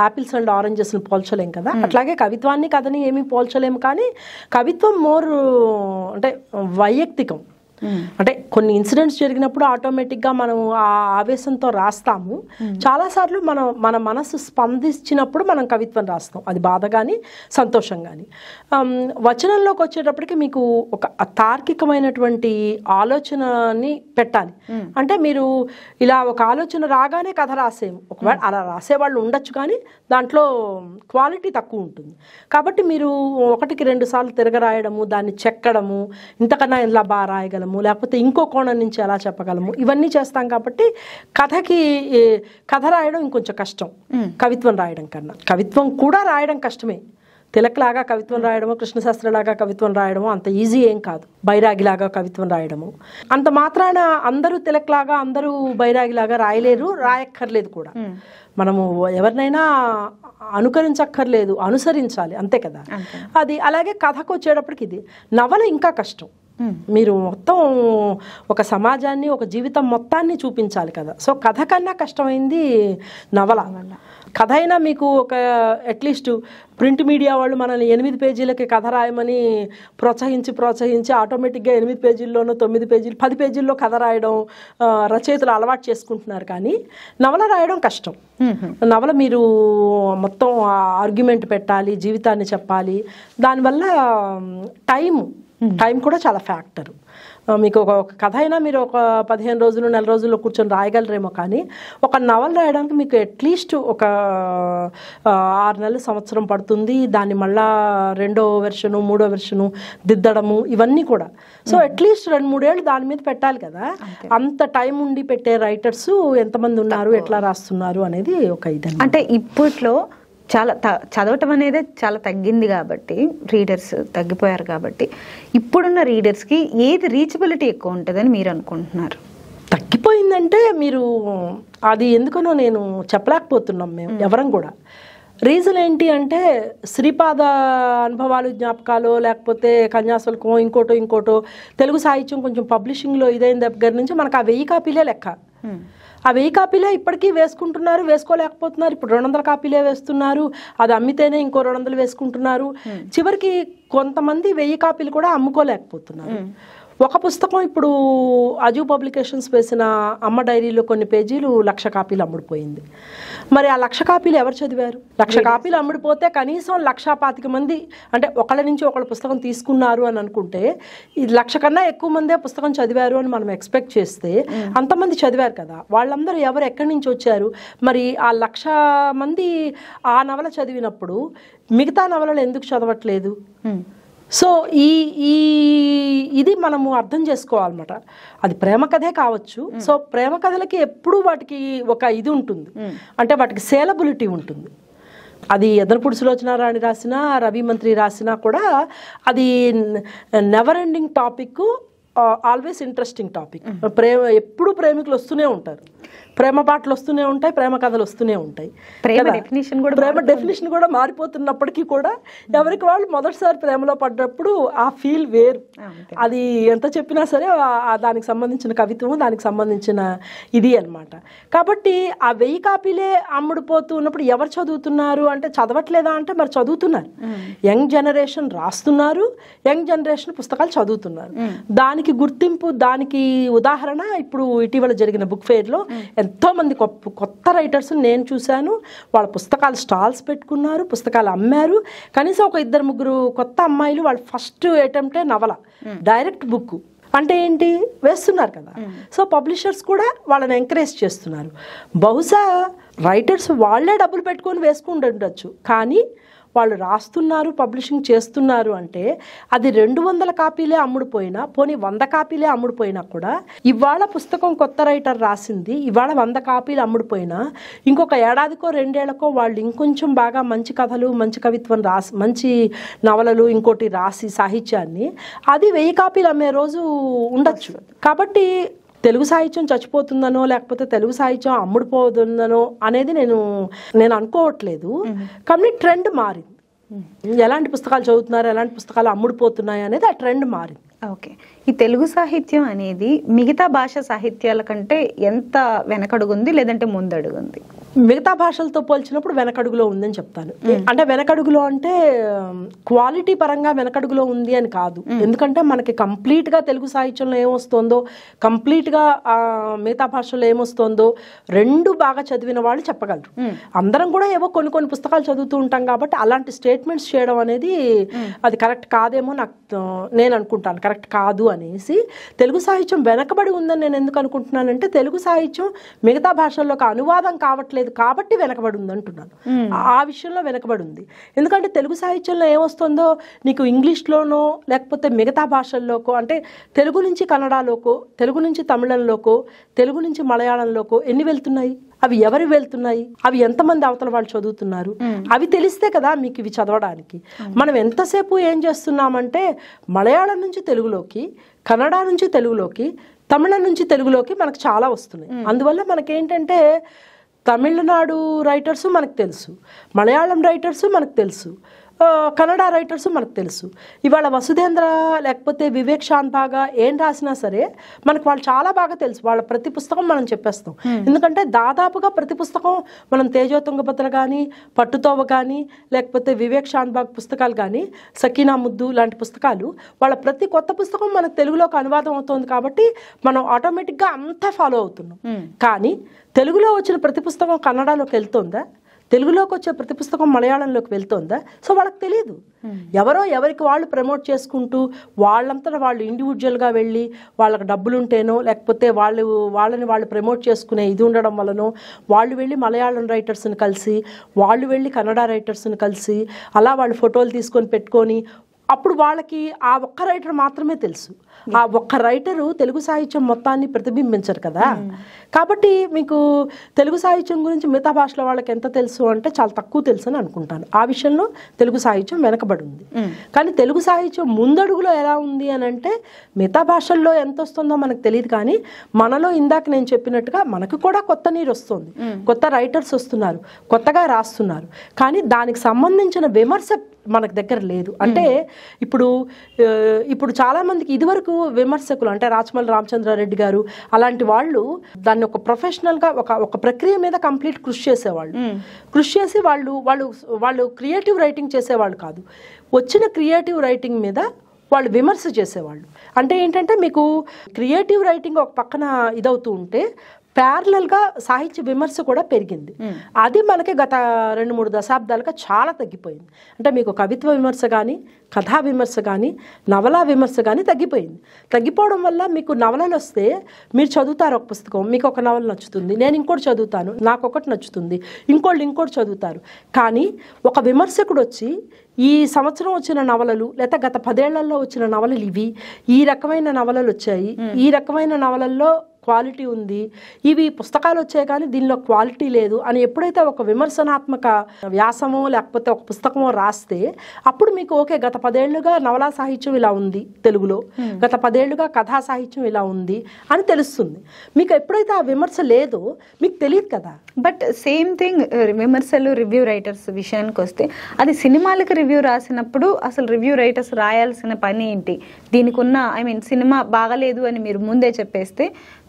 [SPEAKER 3] యాపిల్స్ అండ్ ఆరెంజెస్ని పోల్చలేం కదా, అట్లాగే కవిత్వాన్ని కథని ఏమీ పోల్చలేము. కానీ కవిత్వం మోర్ అంటే వైయక్తికం. అంటే కొన్ని ఇన్సిడెంట్స్ జరిగినప్పుడు ఆటోమేటిక్గా మనం ఆ ఆవేశంతో రాస్తాము. చాలాసార్లు మన మనసు స్పందించినప్పుడు మనం కవిత్వం రాస్తాం, అది బాధ కానీ సంతోషం కానీ. వచనంలోకి వచ్చేటప్పటికి మీకు ఒక తార్కికమైనటువంటి ఆలోచనని పెట్టాలి. అంటే మీరు ఇలా ఒక ఆలోచన రాగానే కథ రాసేము, ఒకవేళ అలా రాసేవాళ్ళు ఉండొచ్చు కానీ దాంట్లో క్వాలిటీ తక్కువ ఉంటుంది. కాబట్టి మీరు 1-2 సార్లు తిరగరాయడము, దాన్ని చెక్కడము, ఇంతకన్నా ఇలా బాగా రాయగలము, లేకపోతే ఇంకో కోణం నుంచి ఎలా చెప్పగలము, ఇవన్నీ చేస్తాం. కాబట్టి కథ రాయడం ఇంకొంచెం కష్టం కవిత్వం రాయడం కన్నా. కవిత్వం కూడా రాయడం కష్టమే. తిలక్లాగా కవిత్వం రాయడము, కృష్ణశాస్త్రిలాగా కవిత్వం రాయడము అంత ఈజీ ఏం కాదు. బైరాగిలాగా కవిత్వం రాయడము అంత మాత్రాన అందరూ తిలక్లాగా అందరూ బైరాగిలాగా రాయలేరు, రాయక్కర్లేదు కూడా. మనము ఎవరినైనా అనుకరించక్కర్లేదు, అనుసరించాలి, అంతే కదా. అది అలాగే కథకు వచ్చేటప్పటికి ఇది నవల ఇంకా కష్టం. మీరు మొత్తం ఒక సమాజాన్ని, ఒక జీవితం మొత్తాన్ని చూపించాలి కదా. సో కథ కన్నా కష్టమైంది నవల. కథ అయినా మీకు ఒక అట్లీస్ట్ ప్రింట్ మీడియా వాళ్ళు మనల్ని 8 పేజీలకి కథ రాయమని ప్రోత్సహించి ఆటోమేటిక్గా 8 పేజీల్లోనూ 9 పేజీలు 10 పేజీల్లో కథ రాయడం రచయితలు అలవాటు చేసుకుంటున్నారు. కానీ నవల రాయడం కష్టం. నవల మీరు మొత్తం ఆర్గ్యుమెంట్ పెట్టాలి, జీవితాన్ని చెప్పాలి. దానివల్ల టైం కూడా చాలా ఫ్యాక్టరు. మీకు ఒక కథ అయినా మీరు ఒక 15 రోజులు, 4 రోజుల్లో కూర్చొని రాయగలరేమో, కానీ ఒక నవల రాయడానికి మీకు అట్లీస్ట్ ఒక 6 నెలలు, సంవత్సరం పడుతుంది. దాన్ని మళ్ళా 2వ వెర్షను, 3వ వెర్షను దిద్దడము ఇవన్నీ కూడా. సో అట్లీస్ట్ 2-3 ఏళ్ళు దాని మీద పెట్టాలి కదా. అంత టైం ఉండి పెట్టే రైటర్స్ ఎంతమంది ఉన్నారు, ఎట్లా రాస్తున్నారు అనేది ఒక ఇది.
[SPEAKER 2] అంటే ఇప్పట్లో చాలా చదవటం అనేది చాలా తగ్గింది కాబట్టి, రీడర్స్ తగ్గిపోయారు కాబట్టి, ఇప్పుడున్న రీడర్స్కి ఏది రీచబిలిటీ ఎక్కువ ఉంటుందని మీరు అనుకుంటున్నారు?
[SPEAKER 3] తగ్గిపోయిందంటే మీరు అది ఎందుకనో నేను చెప్పలేకపోతున్నాం మేము ఎవరం కూడా. రీజన్ ఏంటి అంటే శ్రీపాద అనుభవాలు, జ్ఞాపకాలు, లేకపోతే కన్యాశుల్కం, ఇంకోటో తెలుగు సాహిత్యం కొంచెం పబ్లిషింగ్లో ఇదైన దగ్గర నుంచి మనకు ఆ 1000 కాపీలే లెక్క. ఆ 1000 కాపీలే ఇప్పటికీ వేసుకుంటున్నారు, వేసుకోలేకపోతున్నారు. ఇప్పుడు 200 కాపీలే వేస్తున్నారు, అది అమ్మితేనే ఇంకో 200 వేసుకుంటున్నారు. చివరికి కొంతమంది 1000 కాపీలు కూడా అమ్ముకోలేకపోతున్నారు. ఒక పుస్తకం ఇప్పుడు అజూ పబ్లికేషన్స్ వేసిన అమ్మ డైరీలో కొన్ని పేజీలు 1,00,000 కాపీలు అమ్ముడిపోయింది. మరి ఆ 1,00,000 కాపీలు ఎవరు చదివారు? 1,00,000 కాపీలు అమ్ముడిపోతే కనీసం 125 మంది అంటే ఒకళ్ళ నుంచి ఒకళ్ళ పుస్తకం తీసుకున్నారు అని అనుకుంటే ఈ 1,00,000 కన్నా ఎక్కువ మందే పుస్తకం చదివారు అని మనం ఎక్స్పెక్ట్ చేస్తే అంతమంది చదివారు కదా, వాళ్ళందరూ ఎవరు ఎక్కడి నుంచి వచ్చారు? మరి ఆ 1,00,000 మంది ఆ నవల చదివినప్పుడు మిగతా నవలలు ఎందుకు చదవట్లేదు? సో ఇది మనము అర్థం చేసుకోవాలన్నమాట. అది ప్రేమ కథే కావచ్చు. సో ప్రేమ కథలకి ఎప్పుడూ వాటికి ఒక ఇది ఉంటుంది, అంటే వాటికి సేలబిలిటీ ఉంటుంది. అది ఎదనపూడి సులోచనారాణి రాసినా, రవి మంత్రి రాసినా కూడా అది never ending topic, always interesting topic. ఎప్పుడు ప్రేమికులు వస్తూనే ఉంటారు, ప్రేమ పాటలు వస్తూనే ఉంటాయి, ప్రేమ కథలు వస్తూనే ఉంటాయి.
[SPEAKER 2] ప్రేమ
[SPEAKER 3] డెఫినేషన్ కూడా మారిపోతున్నప్పటికీ కూడా ఎవరికి వాళ్ళు మొదటిసారి ప్రేమలో పడ్డప్పుడు ఆ ఫీల్ వేరు. అది ఎంత చెప్పినా సరే దానికి సంబంధించిన కవిత్వం, దానికి సంబంధించిన ఇది అన్నమాట. కాబట్టి ఆ 1000 కాపీలే అమ్ముడుపోతూ ఉన్నప్పుడు ఎవరు చదువుతున్నారు అంటే చదవట్లేదా అంటే మరి చదువుతున్నారు. యంగ్ జనరేషన్ రాస్తున్నారు, యంగ్ జనరేషన్ పుస్తకాలు చదువుతున్నారు. దానికి గుర్తింపు, దానికి ఉదాహరణ ఇప్పుడు ఇటీవల జరిగిన బుక్ ఫెయిర్లో ఎంతోమంది కొత్త రైటర్స్ నేను చూశాను. వాళ్ళ పుస్తకాలు స్టాల్స్ పెట్టుకున్నారు, పుస్తకాలు అమ్మారు. కనీసం ఒక 2-3 కొత్త అమ్మాయిలు వాళ్ళ ఫస్ట్ అటెంప్టే నవల, డైరెక్ట్ బుక్ అంటే ఏంటి వేస్తున్నారు కదా. సో పబ్లిషర్స్ కూడా వాళ్ళని ఎంకరేజ్ చేస్తున్నారు. బహుశా రైటర్స్ వాళ్ళే డబ్బులు పెట్టుకొని వేసుకుంటుండొచ్చు, కానీ వాళ్ళు రాస్తున్నారు, పబ్లిషింగ్ చేస్తున్నారు అంటే అది 200 కాపీలే అమ్ముడుపోయినా, పోనీ 100 కాపీలే అమ్ముడుపోయినా కూడా ఇవాళ పుస్తకం కొత్త రైటర్ రాసింది ఇవాళ 100 కాపీలు అమ్ముడుపోయినా ఇంకొక ఏడాదికో 2 ఏళ్లకో వాళ్ళు ఇంకొంచెం బాగా మంచి కథలు, మంచి కవిత్వం రాసి, మంచి నవలలు ఇంకోటి రాసి సాహిత్యాన్ని అది 1000 కాపీలు అమ్మే రోజు ఉండొచ్చు. కాబట్టి తెలుగు సాహిత్యం చచ్చిపోతుందనో లేకపోతే తెలుగు సాహిత్యం అమ్ముడుపోతుందనో అనేది నేను అనుకోవట్లేదు. కానీ ట్రెండ్ మారింది. ఎలాంటి పుస్తకాలు చదువుతున్నారు, ఎలాంటి పుస్తకాలు అమ్ముడుపోతున్నాయి అనేది ఆ ట్రెండ్ మారింది.
[SPEAKER 2] ఓకే, ఈ తెలుగు సాహిత్యం అనేది మిగతా భాష సాహిత్యాల కంటే ఎంత వెనకడుగుంది లేదంటే ముందడుగుంది?
[SPEAKER 3] మిగతా భాషలతో పోల్చినప్పుడు వెనకడుగులో ఉందని చెప్తాను. అంటే వెనకడుగులో అంటే క్వాలిటీ పరంగా వెనకడుగులో ఉంది అని కాదు. ఎందుకంటే మనకి కంప్లీట్గా తెలుగు సాహిత్యంలో ఏమొస్తుందో, కంప్లీట్గా మిగతా భాషల్లో ఏమొస్తుందో రెండు బాగా చదివిన వాళ్ళు చెప్పగలరు. అందరం కూడా ఏవో కొన్ని పుస్తకాలు చదువుతూ ఉంటాం కాబట్టి అలాంటి స్టేట్మెంట్స్ చేయడం అనేది అది కరెక్ట్ కాదేమో నేను అనుకుంటాను. కరెక్ట్ కాదు అనేసి తెలుగు సాహిత్యం వెనకబడి ఉందని నేను ఎందుకు అనుకుంటున్నానంటే తెలుగు సాహిత్యం మిగతా భాషల్లోకి అనువాదం కావట్లేదు కాబట్టి వెనకబడి ఉంది అంటున్నాను. ఆ విషయంలో వెనకబడి ఉంది. ఎందుకంటే తెలుగు సాహిత్యంలో ఏమొస్తుందో నీకు ఇంగ్లీష్లోనో లేకపోతే మిగతా భాషల్లోకో, అంటే తెలుగు నుంచి కన్నడలోకో, తెలుగు నుంచి తమిళంలోకో, తెలుగు నుంచి మలయాళంలోకో ఎన్ని వెళ్తున్నాయి, అవి ఎవరు వెళ్తున్నాయి, అవి ఎంతమంది అవతల వాళ్ళు చదువుతున్నారు, అవి తెలిస్తే కదా మీకు ఇవి చదవడానికి. మనం ఎంతసేపు ఏం చేస్తున్నామంటే మలయాళం నుంచి తెలుగులోకి, కన్నడ నుంచి తెలుగులోకి, తమిళం నుంచి తెలుగులోకి మనకు చాలా వస్తున్నాయి. అందువల్ల మనకేంటంటే తమిళనాడు రైటర్సు మనకు తెలుసు, మలయాళం రైటర్సు మనకు తెలుసు, కన్నడ రైటర్స్ మనకు తెలుసు. ఇవాళ వసుధేంద్ర లేకపోతే వివేక్ శాంతాగా ఏం రాసినా సరే మనకు వాళ్ళు చాలా బాగా తెలుసు. వాళ్ళ ప్రతి పుస్తకం మనం చెప్పేస్తాం. ఎందుకంటే దాదాపుగా ప్రతి పుస్తకం మనం తేజోతుంగభద్ర కానీ, పట్టుతోవ కానీ, లేకపోతే వివేక్ శాంతబాగ్ పుస్తకాలు కానీ, సకీనా ముద్దు లాంటి పుస్తకాలు, వాళ్ళ ప్రతి కొత్త పుస్తకం మనకు తెలుగులోకి అనువాదం అవుతుంది కాబట్టి మనం ఆటోమేటిక్గా అంతా ఫాలో అవుతున్నాం. కానీ తెలుగులో వచ్చిన ప్రతి పుస్తకం కన్నడలోకి వెళ్తుందా, తెలుగులోకి వచ్చే ప్రతి పుస్తకం మలయాళంలోకి వెళ్తుందా? సో వాళ్ళకి తెలియదు. ఎవరికి వాళ్ళు ప్రమోట్ చేసుకుంటూ వాళ్ళంతా వాళ్ళు ఇండివిజువల్గా వెళ్ళి వాళ్ళకి డబ్బులుంటేనో లేకపోతే వాళ్ళని వాళ్ళు ప్రమోట్ చేసుకునే ఇది ఉండడం వలనో వాళ్ళు వెళ్ళి మలయాళం రైటర్స్ని కలిసి, వాళ్ళు వెళ్ళి కన్నడ రైటర్స్ని కలిసి అలా వాళ్ళు ఫోటోలు తీసుకొని పెట్టుకొని అప్పుడు వాళ్ళకి ఆ ఒక్క రైటర్ మాత్రమే తెలుసు. ఆ ఒక్క రైటరు తెలుగు సాహిత్యం మొత్తాన్ని ప్రతిబింబించరు కదా. కాబట్టి మీకు తెలుగు సాహిత్యం గురించి మిగతా భాషల వాళ్ళకి ఎంత తెలుసు అంటే చాలా తక్కువ తెలుసు అని అనుకుంటాను. ఆ విషయంలో తెలుగు సాహిత్యం వెనకబడి ఉంది. కానీ తెలుగు సాహిత్యం ముందడుగులో ఎలా ఉంది అని అంటే మిగతా భాషల్లో ఎంత వస్తుందో మనకు తెలియదు. కానీ మనలో ఇందాక నేను చెప్పినట్టుగా మనకు కూడా కొత్త నీరు వస్తుంది, కొత్త రైటర్స్ వస్తున్నారు, కొత్తగా రాస్తున్నారు. కానీ దానికి సంబంధించిన విమర్శ మనకు దగ్గర లేదు. అంటే ఇప్పుడు చాలా మందికి ఇదివరకు విమర్శకులు అంటే రాచమల్లి రామచంద్రారెడ్డి గారు అలాంటి వాళ్ళు దాన్ని ఒక ప్రొఫెషనల్గా ఒక ప్రక్రియ మీద కంప్లీట్ కృషి చేసేవాళ్ళు. కృషి చేసి వాళ్ళు క్రియేటివ్ రైటింగ్ చేసేవాళ్ళు కాదు, వచ్చిన క్రియేటివ్ రైటింగ్ మీద వాళ్ళు విమర్శ చేసేవాళ్ళు. అంటే ఏంటంటే మీకు క్రియేటివ్ రైటింగ్ ఒక పక్కన ఇదవుతూ ఉంటే ప్యారలల్గా సాహిత్య విమర్శ కూడా పెరిగింది. అది మనకి గత 2-3 దశాబ్దాలుగా చాలా తగ్గిపోయింది. అంటే మీకు కవిత్వ విమర్శ కానీ, కథా విమర్శ కానీ, నవలా విమర్శ కానీ తగ్గిపోయింది. తగ్గిపోవడం వల్ల మీకు నవలలు వస్తే మీరు చదువుతారు ఒక పుస్తకం, మీకు ఒక నవల నచ్చుతుంది, నేను ఇంకోటి చదువుతాను, నాకు ఒకటి నచ్చుతుంది, ఇంకోటి చదువుతారు. కానీ ఒక విమర్శకుడు వచ్చి ఈ సంవత్సరం వచ్చిన నవలలు లేదా గత 10 ఏళ్లలో వచ్చిన నవలలు ఇవి, ఈ రకమైన నవలలు వచ్చాయి, ఈ రకమైన నవలల్లో క్వాలిటీ ఉంది, ఇవి పుస్తకాలు వచ్చాయి కానీ దీనిలో క్వాలిటీ లేదు అని ఎప్పుడైతే ఒక విమర్శనాత్మక వ్యాసమో లేకపోతే ఒక పుస్తకమో రాస్తే అప్పుడు మీకు ఓకే గత 10 ఏళ్లుగా నవలా సాహిత్యం ఇలా ఉంది తెలుగులో, గత 10 ఏళ్లుగా కథా సాహిత్యం ఇలా ఉంది అని తెలుస్తుంది. మీకు ఎప్పుడైతే ఆ విమర్శ లేదో మీకు తెలియదు కదా.
[SPEAKER 2] బట్ సేమ్ థింగ్ విమర్శలు రివ్యూ రైటర్స్ విషయానికి వస్తే అది సినిమాలకు రివ్యూ రాసినప్పుడు అసలు రివ్యూ రైటర్స్ రాయాల్సిన పని ఏంటి, దీనికి ఉన్న సినిమా బాగలేదు అని మీరు ముందే చెప్పేస్తే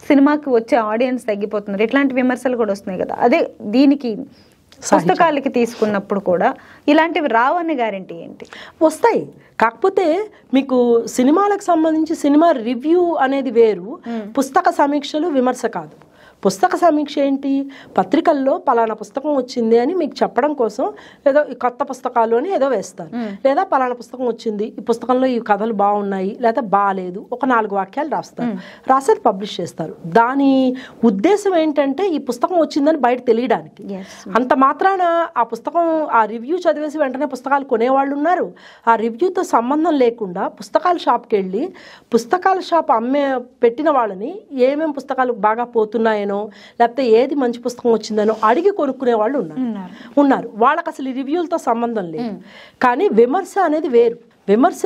[SPEAKER 2] సినిమాకి వచ్చే ఆడియన్స్ తగ్గిపోతున్నారు, ఇట్లాంటి విమర్శలు కూడా వస్తున్నాయి కదా. అదే దీనికి పుస్తకాలకి తీసుకున్నప్పుడు కూడా ఇలాంటివి రావని గ్యారెంటీ ఏంటి?
[SPEAKER 3] వస్తాయి, కాకపోతే మీకు సినిమాలకు సంబంధించి సినిమా రివ్యూ అనేది వేరు, పుస్తక సమీక్షలు విమర్శ కాదు. పుస్తక సమీక్ష ఏంటి, పత్రికల్లో పలానా పుస్తకం వచ్చింది అని మీకు చెప్పడం కోసం ఏదో కొత్త పుస్తకాలు అని ఏదో వేస్తారు, లేదా పలానా పుస్తకం వచ్చింది, ఈ పుస్తకంలో ఈ కథలు బాగున్నాయి లేదా బాగాలేదు, ఒక 4 వాక్యాలు రాసేది పబ్లిష్ చేస్తారు. దాని ఉద్దేశం ఏంటంటే ఈ పుస్తకం వచ్చిందని బయట తెలియడానికి. అంత మాత్రాన ఆ పుస్తకం ఆ రివ్యూ చదివేసి వెంటనే పుస్తకాలు కొనేవాళ్ళు ఉన్నారు. ఆ రివ్యూతో సంబంధం లేకుండా పుస్తకాల షాప్కి వెళ్ళి పుస్తకాల షాప్ పెట్టిన వాళ్ళని ఏమేం పుస్తకాలు బాగా పోతున్నాయనో లేకపోతే ఏది మంచి పుస్తకం వచ్చిందనో అడిగి కొనుక్కునే వాళ్ళు ఉన్నారు. వాళ్ళకి అసలు ఈ రివ్యూలతో సంబంధం లేదు. కానీ విమర్శ అనేది వేరు, విమర్శ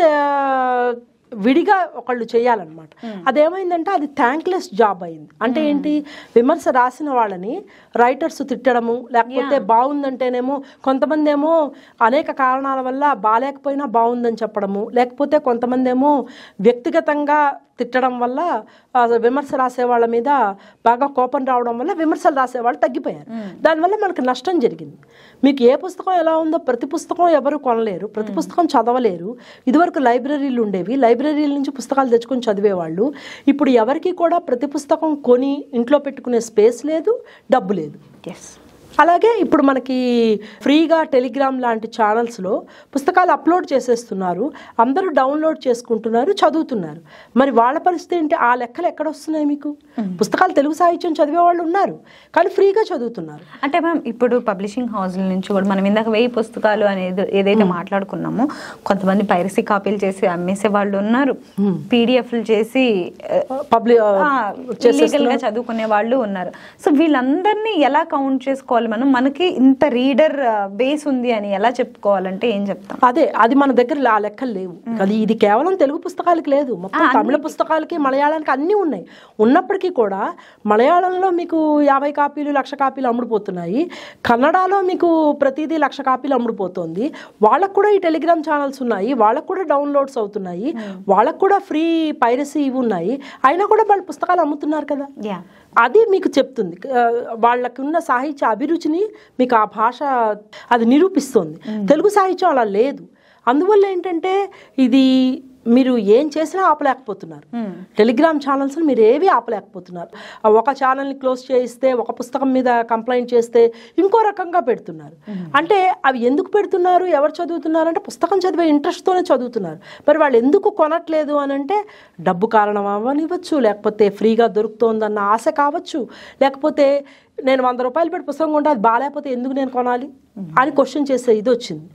[SPEAKER 3] విడిగా ఒకళ్ళు చేయాలన్నమాట. అదేమైందంటే అది థ్యాంక్లెస్ జాబ్ అయింది. అంటే ఏంటి, విమర్శ రాసిన వాళ్ళని రైటర్స్ తిట్టడము, లేకపోతే బాగుందంటేనేమో కొంతమంది ఏమో అనేక కారణాల వల్ల బాగాలేకపోయినా బాగుందని చెప్పడము, లేకపోతే కొంతమంది ఏమో వ్యక్తిగతంగా తిట్టడం వల్ల విమర్శ రాసే వాళ్ళ మీద బాగా కోపం రావడం వల్ల విమర్శలు రాసేవాళ్ళు తగ్గిపోయారు. దానివల్ల మనకు నష్టం జరిగింది. మీకు ఏ పుస్తకం ఎలా ఉందో ప్రతి పుస్తకం ఎవరు కొనలేరు, ప్రతి పుస్తకం చదవలేరు. ఇదివరకు లైబ్రరీలు ఉండేవి, లైబ్రరీల నుంచి పుస్తకాలు తెచ్చుకొని చదివేవాళ్ళు. ఇప్పుడు ఎవరికి కూడా ప్రతి పుస్తకం కొని ఇంట్లో పెట్టుకునే స్పేస్ లేదు, డబ్బు లేదు. అలాగే ఇప్పుడు మనకి ఫ్రీగా టెలిగ్రామ్ లాంటి ఛానల్స్లో పుస్తకాలు అప్లోడ్ చేసేస్తున్నారు, అందరూ డౌన్లోడ్ చేసుకుంటున్నారు, చదువుతున్నారు. మరి వాళ్ళ పరిస్థితి ఏంటి? ఆ లెక్కలు ఎక్కడ వస్తున్నాయి మీకు? పుస్తకాలు తెలుగు సాహిత్యం చదివే వాళ్ళు ఉన్నారు కానీ ఫ్రీగా చదువుతున్నారు.
[SPEAKER 2] అంటే మ్యామ్ ఇప్పుడు పబ్లిషింగ్ హౌస్ల నుంచి కూడా మనం ఇందాక 1000 పుస్తకాలు అనేది ఏదైతే మాట్లాడుకున్నామో కొంతమంది పైరసీ కాపీలు చేసి అమ్మేసే వాళ్ళు ఉన్నారు, పీడిఎఫ్లు చేసి లీగల్ గా చదువుకునే వాళ్ళు ఉన్నారు. సో వీళ్ళందరినీ ఎలా కౌంట్ చేసుకోవాలి మనం? మనకి ఇంత రీడర్ బేస్ ఉంది అని ఎలా చెప్పుకోవాలంటే ఏం చెప్తాం?
[SPEAKER 3] అది మన దగ్గర ఆ లెక్కలు లేవు. అది ఇది కేవలం తెలుగు పుస్తకాలకి లేదు, మొత్తం తమిళ పుస్తకాలకి మలయాళానికి అన్నీ ఉన్నాయి. ఉన్నప్పటికీ కూడా మలయాళంలో మీకు 50 కాపీలు 1,00,000 కాపీలు అమ్ముడుపోతున్నాయి, కన్నడలో మీకు ప్రతిదీ 1,00,000 కాపీలు అమ్ముడుపోతుంది. వాళ్ళకు కూడా ఈ టెలిగ్రామ్ ఛానల్స్ ఉన్నాయి, వాళ్ళకు కూడా డౌన్లోడ్స్ అవుతున్నాయి, వాళ్ళకు కూడా ఫ్రీ పైరసీ ఇవి ఉన్నాయి, అయినా కూడా వాళ్ళు పుస్తకాలు అమ్ముతున్నారు కదా. అది మీకు చెప్తుంది వాళ్ళకి ఉన్న సాహిత్య అభిరుచిని, మీకు ఆ భాష అది నిరూపిస్తుంది. తెలుగు సాహిత్యం అలా లేదు. అందువల్ల ఏంటంటే ఇది మీరు ఏం చేసినా ఆపలేకపోతున్నారు. టెలిగ్రామ్ ఛానల్స్ మీరు ఏవి ఆపలేకపోతున్నారు. ఒక ఛానల్ని క్లోజ్ చేయిస్తే, ఒక పుస్తకం మీద కంప్లైంట్ చేస్తే ఇంకో రకంగా పెడుతున్నారు. అంటే అవి ఎందుకు పెడుతున్నారు, ఎవరు చదువుతున్నారు అంటే పుస్తకం చదివే ఇంట్రెస్ట్తోనే చదువుతున్నారు. మరి వాళ్ళు ఎందుకు కొనట్లేదు అని అంటే డబ్బు కారణం అవ్వనివ్వచ్చు, లేకపోతే ఫ్రీగా దొరుకుతోందన్న ఆశ కావచ్చు, లేకపోతే నేను 100 రూపాయలు పెట్టి పుస్తకం కొంటే అది బాగాలేకపోతే ఎందుకు నేను కొనాలి అని క్వశ్చన్ చేసే ఇది వచ్చింది.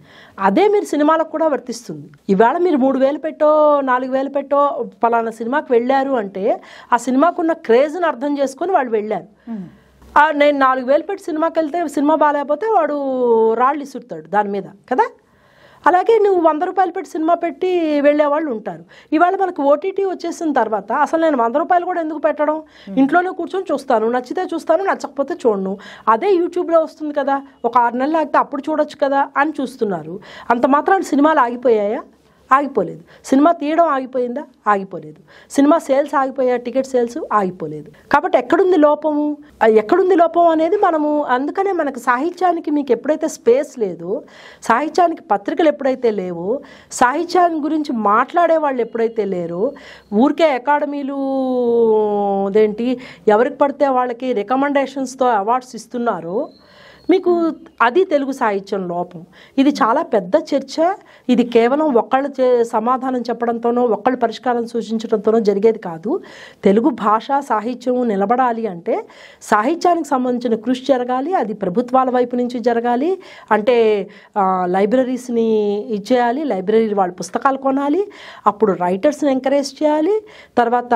[SPEAKER 3] అదే మీరు సినిమాలకు కూడా వర్తిస్తుంది. ఈవేళ మీరు 3,000 పెట్టో 4,000 పెట్టో పలానా సినిమాకి వెళ్ళారు అంటే ఆ సినిమాకున్న క్రేజ్ని అర్థం చేసుకొని వాళ్ళు వెళ్ళారు. నేను 4,000 పెట్టి సినిమాకి వెళ్తే సినిమా బాగాలేకపోతే వాడు రాళ్ళు ఇసురుతాడు దాని మీద కదా. అలాగే నువ్వు 100 రూపాయలు పెట్టి సినిమా పెట్టి వెళ్ళే వాళ్ళు ఉంటారు. ఇవాళ మనకు ఓటీటీ వచ్చేసిన తర్వాత అసలు నేను 100 రూపాయలు కూడా ఎందుకు పెట్టడం, ఇంట్లోనే కూర్చొని చూస్తాను, నచ్చితే చూస్తాను, నచ్చకపోతే చూడను, అదే యూట్యూబ్లో వస్తుంది కదా, ఒక 6 నెలలు ఆగితే అప్పుడు చూడొచ్చు కదా అని చూస్తున్నారు. అంత మాత్రాన సినిమాలు ఆగిపోయాయా? ఆగిపోలేదు. సినిమా తీయడం ఆగిపోయిందా? ఆగిపోలేదు. సినిమా సేల్స్ ఆగిపోయా? టికెట్ సేల్స్ ఆగిపోలేదు. కాబట్టి ఎక్కడుంది లోపము? ఎక్కడుంది లోపం అనేది మనము, అందుకనే మనకు సాహిత్యానికి మీకు ఎప్పుడైతే స్పేస్ లేదో, సాహిత్యానికి పత్రికలు ఎప్పుడైతే లేవో, సాహిత్యాన్ని గురించి మాట్లాడే వాళ్ళు ఎప్పుడైతే లేరో, ఊరికే అకాడమీలు అదేంటి ఎవరికి పడితే వాళ్ళకి రికమెండేషన్స్తో అవార్డ్స్ ఇస్తున్నారో, మీకు అది తెలుగు సాహిత్యం లోపం. ఇది చాలా పెద్ద చర్చ. ఇది కేవలం ఒక్కళ్ళు సమాధానం చెప్పడంతోనో ఒక్కళ్ళు పరిష్కారం సూచించడంతోనో జరిగేది కాదు. తెలుగు భాష సాహిత్యం నిలబడాలి అంటే సాహిత్యానికి సంబంధించిన కృషి జరగాలి. అది ప్రభుత్వాల వైపు నుంచి జరగాలి. అంటే లైబ్రరీస్ని ఇచ్చేయాలి, లైబ్రరీ వాళ్ళు పుస్తకాలు కొనాలి, అప్పుడు రైటర్స్ని ఎంకరేజ్ చేయాలి. తర్వాత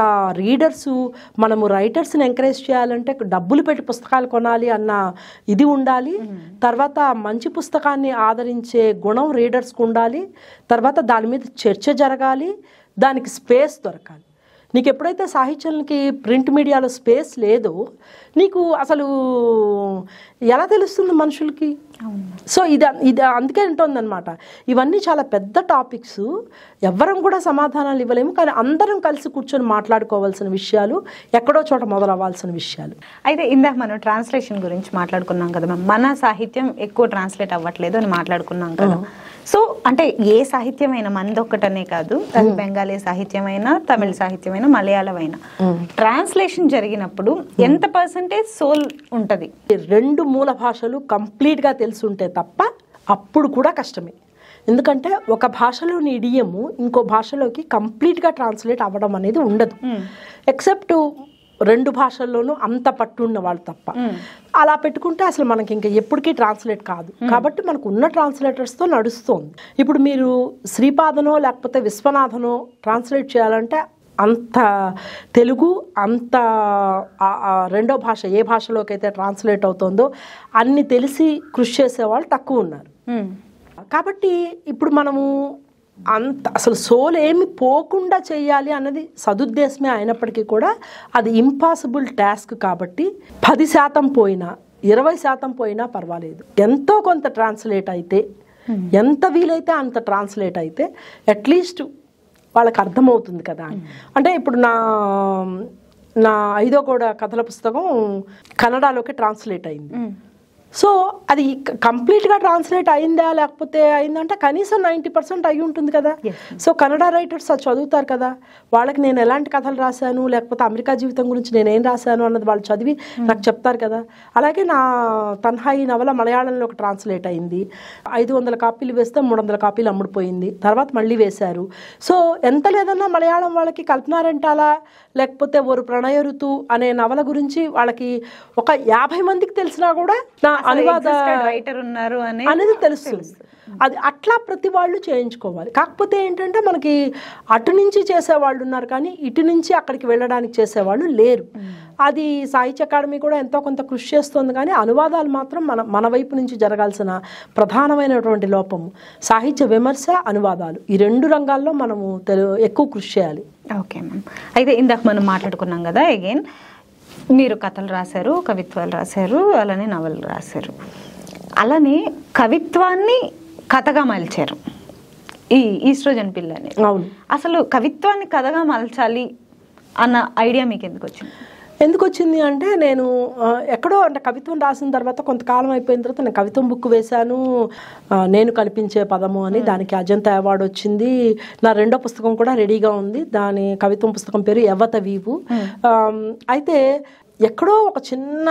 [SPEAKER 3] మనము రైటర్స్ని ఎంకరేజ్ చేయాలంటే డబ్బులు పెట్టి పుస్తకాలు కొనాలి అన్న ఇది ఉండాలి. తర్వాత మంచి పుస్తకాన్ని ఆదరించే గుణం రీడర్స్కి ఉండాలి. తర్వాత దాని మీద చర్చ జరగాలి, దానికి స్పేస్ దొరకాలి. నీకు ఎప్పుడైతే సాహిత్యానికి ప్రింట్ మీడియాలో స్పేస్ లేదో నీకు అసలు ఎలా తెలుస్తుంది మనుషులకి? సో ఇది అందుకే ఉంటుందన్నమాట. ఇవన్నీ చాలా పెద్ద టాపిక్స్, ఎవ్వరం కూడా సమాధానాలు ఇవ్వలేము, కానీ అందరం కలిసి కూర్చొని మాట్లాడుకోవాల్సిన విషయాలు, ఎక్కడో చోట మొదలవ్వాల్సిన విషయాలు.
[SPEAKER 2] అయితే ఇందాక మనం ట్రాన్స్లేషన్ గురించి మాట్లాడుకున్నాం కదా మ్యామ్. మన సాహిత్యం ఎక్కువ ట్రాన్స్లేట్ అవ్వట్లేదు అని మాట్లాడుకున్నాం కదా. సో అంటే ఏ సాహిత్యమైనా మనదొక్కటనే కాదు, అది బెంగాలీ సాహిత్యమైనా, తమిళ సాహిత్యమైనా, మలయాళమైనా, ట్రాన్స్లేషన్ జరిగినప్పుడు ఎంత పర్సెంటేజ్ సోల్ ఉంటుంది?
[SPEAKER 3] 2 మూల భాషలు కంప్లీట్గా తెలుసుంటే తప్ప అప్పుడు కూడా కష్టమే. ఎందుకంటే ఒక భాషలోని ఇడియము ఇంకో భాషలోకి కంప్లీట్గా ట్రాన్స్లేట్ అవ్వడం అనేది ఉండదు. ఎక్సెప్ట్ 2 భాషల్లోనూ అంత పట్టు ఉన్న వాళ్ళు తప్ప. అలా పెట్టుకుంటే అసలు మనకి ఇంకా ఎప్పటికీ ట్రాన్స్లేట్ కాదు. కాబట్టి మనకు ఉన్న ట్రాన్స్లేటర్స్తో నడుస్తుంది. ఇప్పుడు మీరు శ్రీపాదనో లేకపోతే విశ్వనాథనో ట్రాన్స్లేట్ చేయాలంటే అంత తెలుగు, అంత రెండో భాష ఏ భాషలోకి అయితే ట్రాన్స్లేట్ అవుతుందో అన్ని తెలిసి కృషి చేసేవాళ్ళు తక్కువ ఉన్నారు. కాబట్టి ఇప్పుడు మనము అసలు సోల్ ఏమి పోకుండా చేయాలి అన్నది సదుద్దేశమే అయినప్పటికీ కూడా అది ఇంపాసిబుల్ టాస్క్. కాబట్టి 10% పోయినా 20% పోయినా పర్వాలేదు, ఎంతో కొంత ట్రాన్స్లేట్ అయితే, ఎంత వీలైతే అంత ట్రాన్స్లేట్ అయితే అట్లీస్ట్ వాళ్ళకి అర్థమవుతుంది కదా. అంటే ఇప్పుడు నా 5వ కూడా కథల పుస్తకం కన్నడలోకి ట్రాన్స్లేట్ అయింది. సో అది కంప్లీట్గా ట్రాన్స్లేట్ అయిందా లేకపోతే అయిందంటే కనీసం 90% అయి ఉంటుంది కదా. సో కన్నడ రైటర్స్ అది చదువుతారు కదా, వాళ్ళకి నేను ఎలాంటి కథలు రాశాను లేకపోతే అమెరికా జీవితం గురించి నేనేం రాశాను అన్నది వాళ్ళు చదివి నాకు చెప్తారు కదా. అలాగే నా తన్హాయి నవల మలయాళంలోకి ట్రాన్స్లేట్ అయింది. 500 కాపీలు వేస్తే 300 కాపీలు అమ్ముడుపోయింది. తర్వాత మళ్ళీ వేశారు. సో ఎంత లేదన్నా మలయాళం వాళ్ళకి కల్పనారెంటాలా లేకపోతే ఓరు ప్రణయ ఋతు అనే నవల గురించి వాళ్ళకి ఒక 50 మందికి తెలిసినా కూడా నా అనువాద
[SPEAKER 2] రైటర్ ఉన్నారు
[SPEAKER 3] అనేది తెలుస్తుంది. అది అట్లా ప్రతి వాళ్ళు చేయించుకోవాలి. కాకపోతే ఏంటంటే మనకి అటు నుంచి చేసేవాళ్ళు ఉన్నారు కానీ ఇటు నుంచి అక్కడికి వెళ్ళడానికి చేసేవాళ్ళు లేరు. అది సాహిత్య అకాడమీ కూడా ఎంతో కొంత కృషి చేస్తుంది, కానీ అనువాదాలు మాత్రం మన వైపు నుంచి జరగాల్సిన ప్రధానమైనటువంటి లోపము. సాహిత్య విమర్శ, అనువాదాలు, ఈ 2 రంగాల్లో మనము ఎక్కువ కృషి చేయాలి.
[SPEAKER 2] Okay ma'am. అయితే ఇందాక మనం మాట్లాడుకున్నాం కదా, అగైన్ మీరు కథలు రాశారు, కవిత్వాలు రాశారు, అలానే నవలు రాశారు. అలానే కవిత్వాన్ని కథగా మలిచారు ఈ ఈస్ట్రోజన్ పిల్లని.
[SPEAKER 3] అవును.
[SPEAKER 2] అసలు కవిత్వాన్ని కథగా మలచాలి అన్న ఐడియా మీకు ఎందుకు వచ్చింది
[SPEAKER 3] అంటే నేను ఎక్కడో అంటే కవిత్వం రాసిన తర్వాత కొంతకాలం అయిపోయిన తర్వాత నేను కవిత్వం బుక్ వేశాను, నేను కల్పించే పదము అని. దానికి అజంతా అవార్డు వచ్చింది. నా 2వ పుస్తకం కూడా రెడీగా ఉంది. దాని కవిత్వం పుస్తకం పేరు యవ్వత వీవు. అయితే ఎక్కడో ఒక చిన్న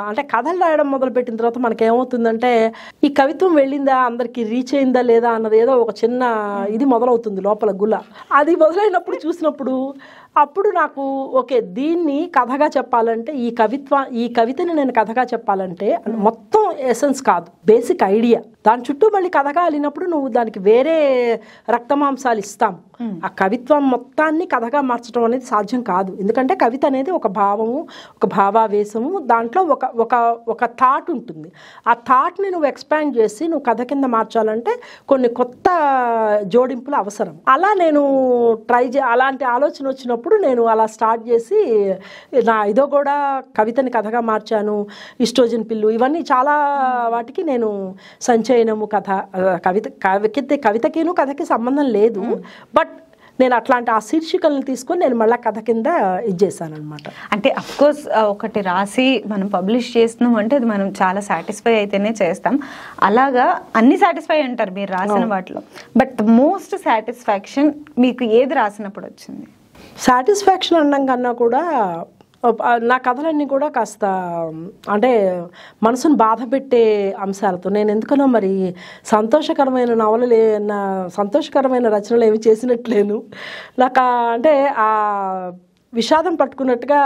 [SPEAKER 3] అంటే కథలు రాయడం మొదలుపెట్టిన తర్వాత మనకేమవుతుందంటే ఈ కవిత్వం వెళ్ళిందా, అందరికి రీచ్ అయిందా లేదా అన్నది ఏదో ఒక చిన్న ఇది మొదలవుతుంది లోపల గుల. అది మొదలైనప్పుడు చూసినప్పుడు అప్పుడు నాకు ఓకే, దీన్ని కథగా చెప్పాలంటే ఈ కవితని నేను కథగా చెప్పాలంటే మొత్తం ఎసెన్స్ కాదు, బేసిక్ ఐడియా, దాని చుట్టూ మళ్ళీ కథగా అల్లినప్పుడు నువ్వు దానికి వేరే రక్తమాంసాలు ఇస్తాం. ఆ కవిత్వం మొత్తాన్ని కథగా మార్చడం అనేది సాధ్యం కాదు. ఎందుకంటే కవిత అనేది ఒక భావము, ఒక భావావేశము, దాంట్లో ఒక థాట్ ఉంటుంది. ఆ థాట్ని నువ్వు ఎక్స్పాండ్ చేసి నువ్వు కథ కింద మార్చాలంటే కొన్ని కొత్త జోడింపులు అవసరం. అలా నేను అలాంటి ఆలోచన వచ్చినప్పుడు నేను అలా స్టార్ట్ చేసి నా ఇదో కూడా కవితని కథగా మార్చాను. ఇస్ట్రోజన్ పిల్లు, ఇవన్నీ చాలా వాటికి నేను సంచయనము కథ, కవితకిను కథకి సంబంధం లేదు, బట్ నేను అట్లాంటి ఆ శీర్షికలను తీసుకొని నేను మళ్ళీ కథ కింద ఇది చేశాను అనమాట.
[SPEAKER 2] అంటే అఫ్కోర్స్ ఒకటి రాసి మనం పబ్లిష్ చేస్తున్నాం అంటే అది మనం చాలా సాటిస్ఫై అయితేనే చేస్తాం. అలాగా అన్ని సాటిస్ఫై అంటారు మీరు రాసిన వాటిలో, బట్ మోస్ట్ సాటిస్ఫాక్షన్ మీకు ఏది రాసినప్పుడు వచ్చింది?
[SPEAKER 3] సాటిస్ఫాక్షన్ అనడం కన్నా కూడా నా కథలన్నీ కూడా కాస్త అంటే మనసును బాధ పెట్టే అంశాలతో, నేను ఎందుకనో మరి సంతోషకరమైన సంతోషకరమైన రచనలు ఏమి చేసినట్లేను. నాకు అంటే ఆ విషాదం పట్టుకున్నట్టుగా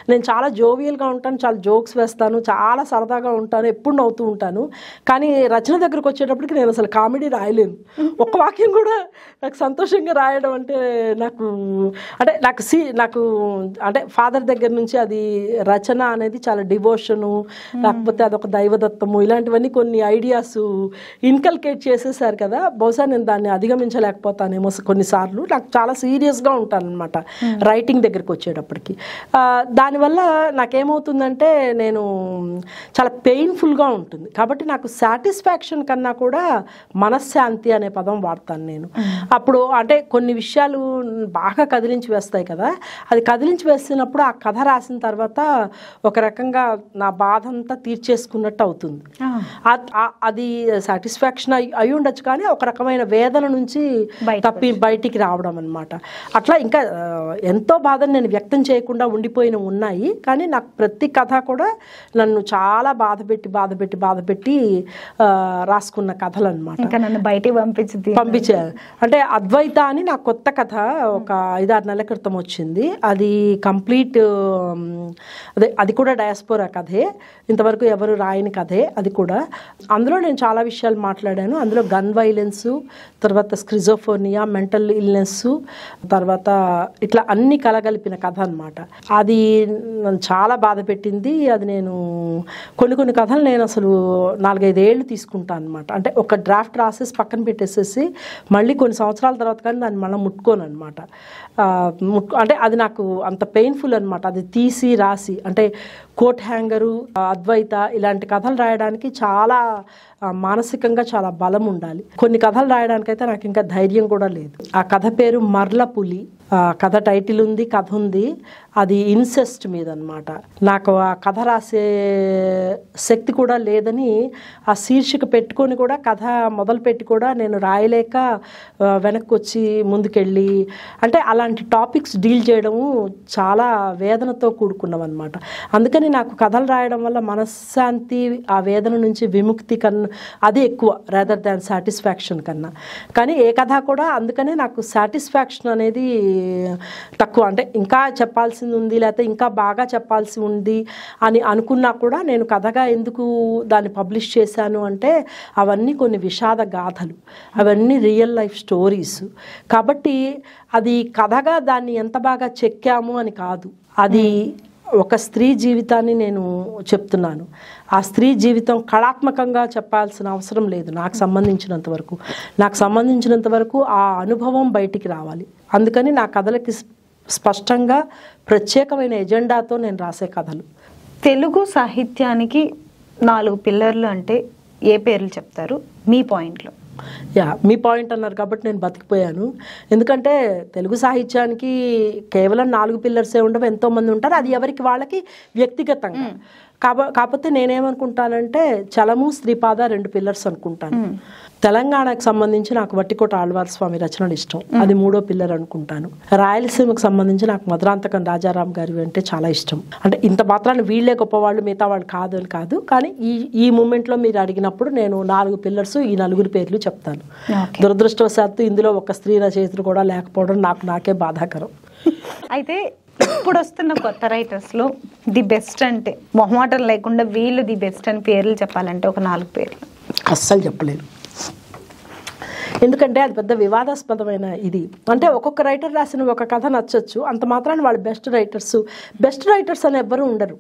[SPEAKER 3] నేను చాలా జోవియల్గా ఉంటాను, చాలా జోక్స్ వేస్తాను, చాలా సరదాగా ఉంటాను, ఎప్పుడు నవ్వుతూ ఉంటాను. కానీ రచన దగ్గరకు వచ్చేటప్పటికి నేను అసలు కామెడీ రాయలేను. ఒక్క వాక్యం కూడా నాకు సంతోషంగా రాయడం అంటే నాకు అంటే ఫాదర్ దగ్గర నుంచి అది రచన అనేది చాలా డివోషను, లేకపోతే అదొక దైవదత్తము, ఇలాంటివన్నీ కొన్ని ఐడియాస్ ఇన్కల్కేట్ చేసేసారు కదా. బహుశా నేను దాన్ని అధిగమించలేకపోతానేమో కొన్నిసార్లు. నాకు చాలా సీరియస్గా ఉంటాను అనమాట రైటింగ్ దగ్గరికి వచ్చేటప్పటికి. దానివల్ల నాకేమవుతుందంటే నేను చాలా పెయిన్ఫుల్గా ఉంటుంది. కాబట్టి నాకు సాటిస్ఫాక్షన్ కన్నా కూడా మనశ్శాంతి అనే పదం వాడతాను నేను. అప్పుడు అంటే కొన్ని విషయాలు బాగా కదిలించి వేస్తాయి కదా, అది కదిలించి వేసినప్పుడు ఆ కథ రాసిన తర్వాత ఒక రకంగా నా బాధ అంతా తీర్చేసుకున్నట్టు అవుతుంది. అది సాటిస్ఫాక్షన్ అయి ఉండొచ్చు, కానీ ఒక రకమైన వేదన నుంచి బయటికి రావడం అనమాట. అట్లా ఇంకా ఎంతో బాధను నేను వ్యక్తం చేయకుండా ఉండిపోయిన ఉన్నాయి. కానీ నాకు ప్రతి కథ కూడా నన్ను చాలా బాధపెట్టి రాసుకున్న కథలు అనమాట.
[SPEAKER 2] నన్ను బయటికి
[SPEAKER 3] పంపించారు. అంటే అద్వైత అని నాకు కొత్త కథ ఒక 5-6 నెలల క్రితం వచ్చింది. అది కంప్లీట్ అది కూడా డయాస్పోరా కథే, ఇంతవరకు ఎవరు రాయని కథే అది కూడా. అందులో నేను చాలా విషయాలు మాట్లాడాను. అందులో గన్ వైలెన్స్, తర్వాత స్క్రిజోఫోనియా, మెంటల్ ఇల్నెస్, తర్వాత ఇట్లా అన్ని కలగలిపిన కథ అనమాట. అది నన్ను చాలా బాధ పెట్టింది. అది నేను కొన్ని కథలు నేను అసలు 4-5 ఏళ్ళు తీసుకుంటాను అనమాట. అంటే ఒక డ్రాఫ్ట్ రాసేసి పక్కన పెట్టేసేసి మళ్ళీ కొన్ని సంవత్సరాల తర్వాత కానీ దాన్ని మళ్ళీ ముట్టుకోను అనమాట. అంటే అది నాకు అంత పెయిన్ఫుల్ అనమాట. అది తీసి రాసి అంటే కోట్ హ్యాంగరు, అద్వైత ఇలాంటి కథలు రాయడానికి చాలా మానసికంగా చాలా బలం ఉండాలి. కొన్ని కథలు రాయడానికైతే నాకు ఇంకా ధైర్యం కూడా లేదు. ఆ కథ పేరు మర్ల పులి. కథ టైటిల్ ఉంది, కథ ఉంది. అది ఇన్సెస్ట్ మీద అనమాట. నాకు ఆ కథ రాసే శక్తి కూడా లేదని ఆ శీర్షిక పెట్టుకొని కూడా కథ మొదలుపెట్టి కూడా నేను రాయలేక వెనక్కి వచ్చి ముందుకెళ్ళి అంటే అలాంటి టాపిక్స్ డీల్ చేయడము చాలా వేదనతో కూడుకున్నాం అనమాట. అందుకని నాకు కథలు రాయడం వల్ల మనశ్శాంతి, ఆ వేదన నుంచి విముక్తి కన్నా అది ఎక్కువ రాదర్ దాన్ సాటిస్ఫాక్షన్ కన్నా. కానీ ఏ కథ కూడా అందుకనే నాకు సాటిస్ఫాక్షన్ అనేది తక్కువ. అంటే ఇంకా చెప్పాల్సింది ఉంది, లేకపోతే ఇంకా బాగా చెప్పాల్సి ఉంది అని అనుకున్నా కూడా నేను కథగా ఎందుకు దాన్ని పబ్లిష్ చేశాను అంటే అవన్నీ కొన్ని విషాద గాథలు, అవన్నీ రియల్ లైఫ్ స్టోరీస్. కాబట్టి అది కథగా దాన్ని ఎంత బాగా చెక్కాము అని కాదు, అది ఒక స్త్రీ జీవితాన్ని నేను చెప్తున్నాను. ఆ స్త్రీ జీవితం కళాత్మకంగా చెప్పాల్సిన అవసరం లేదు. నాకు సంబంధించినంత వరకు ఆ అనుభవం బయటికి రావాలి. అందుకని నా కథలకి స్పష్టంగా ప్రత్యేకమైన ఎజెండాతో నేను రాసే కథలు.
[SPEAKER 2] తెలుగు సాహిత్యానికి 4 పిల్లర్లు అంటే ఏ పేర్లు చెప్తారు మీ పాయింట్లో?
[SPEAKER 3] మీ పాయింట్ అన్నారు కాబట్టి నేను బతికిపోయాను. ఎందుకంటే తెలుగు సాహిత్యానికి కేవలం 4 పిల్లర్సే ఉండవు, ఎంతోమంది ఉంటారు. అది ఎవరికి వాళ్ళకి వ్యక్తిగతంగా. కాకపోతే నేనేమనుకుంటానంటే చలము, శ్రీపాద 2 పిల్లర్స్ అనుకుంటాను. తెలంగాణకు సంబంధించి నాకు వట్టికోట ఆళ్వార్ స్వామి రచనలు ఇష్టం, అది 3వ పిల్లర్ అనుకుంటాను. రాయలసీమకు సంబంధించి నాకు మధురాంతకం రాజారాం గారి అంటే చాలా ఇష్టం. అంటే ఇంత మాత్రాన్ని వీళ్ళే గొప్పవాళ్ళు, మిగతా వాళ్ళు కాదు అని కాదు, కానీ ఈ మూమెంట్లో మీరు అడిగినప్పుడు నేను 4 పిల్లర్స్, ఈ 4 పేర్లు చెప్తాను. దురదృష్టవశాత్తు ఇందులో ఒక స్త్రీ రచయితలు కూడా లేకపోవడం నాకే బాధాకరం.
[SPEAKER 2] అయితే ఇప్పుడు వస్తున్న కొత్త రైటర్స్లో ది బెస్ట్ అంటే మొహమాటం లేకుండా వీళ్ళు ది బెస్ట్ అని పేర్లు చెప్పాలంటే ఒక 4 పేర్లు.
[SPEAKER 3] అస్సలు చెప్పలేను, ఎందుకంటే అది పెద్ద వివాదాస్పదమైన ఇది. అంటే ఒక్కొక్క రైటర్ రాసిన ఒక కథ నచ్చొచ్చు, అంత మాత్రాన్ని వాళ్ళు బెస్ట్ రైటర్స్ అని ఎవ్వరూ ఉండరు.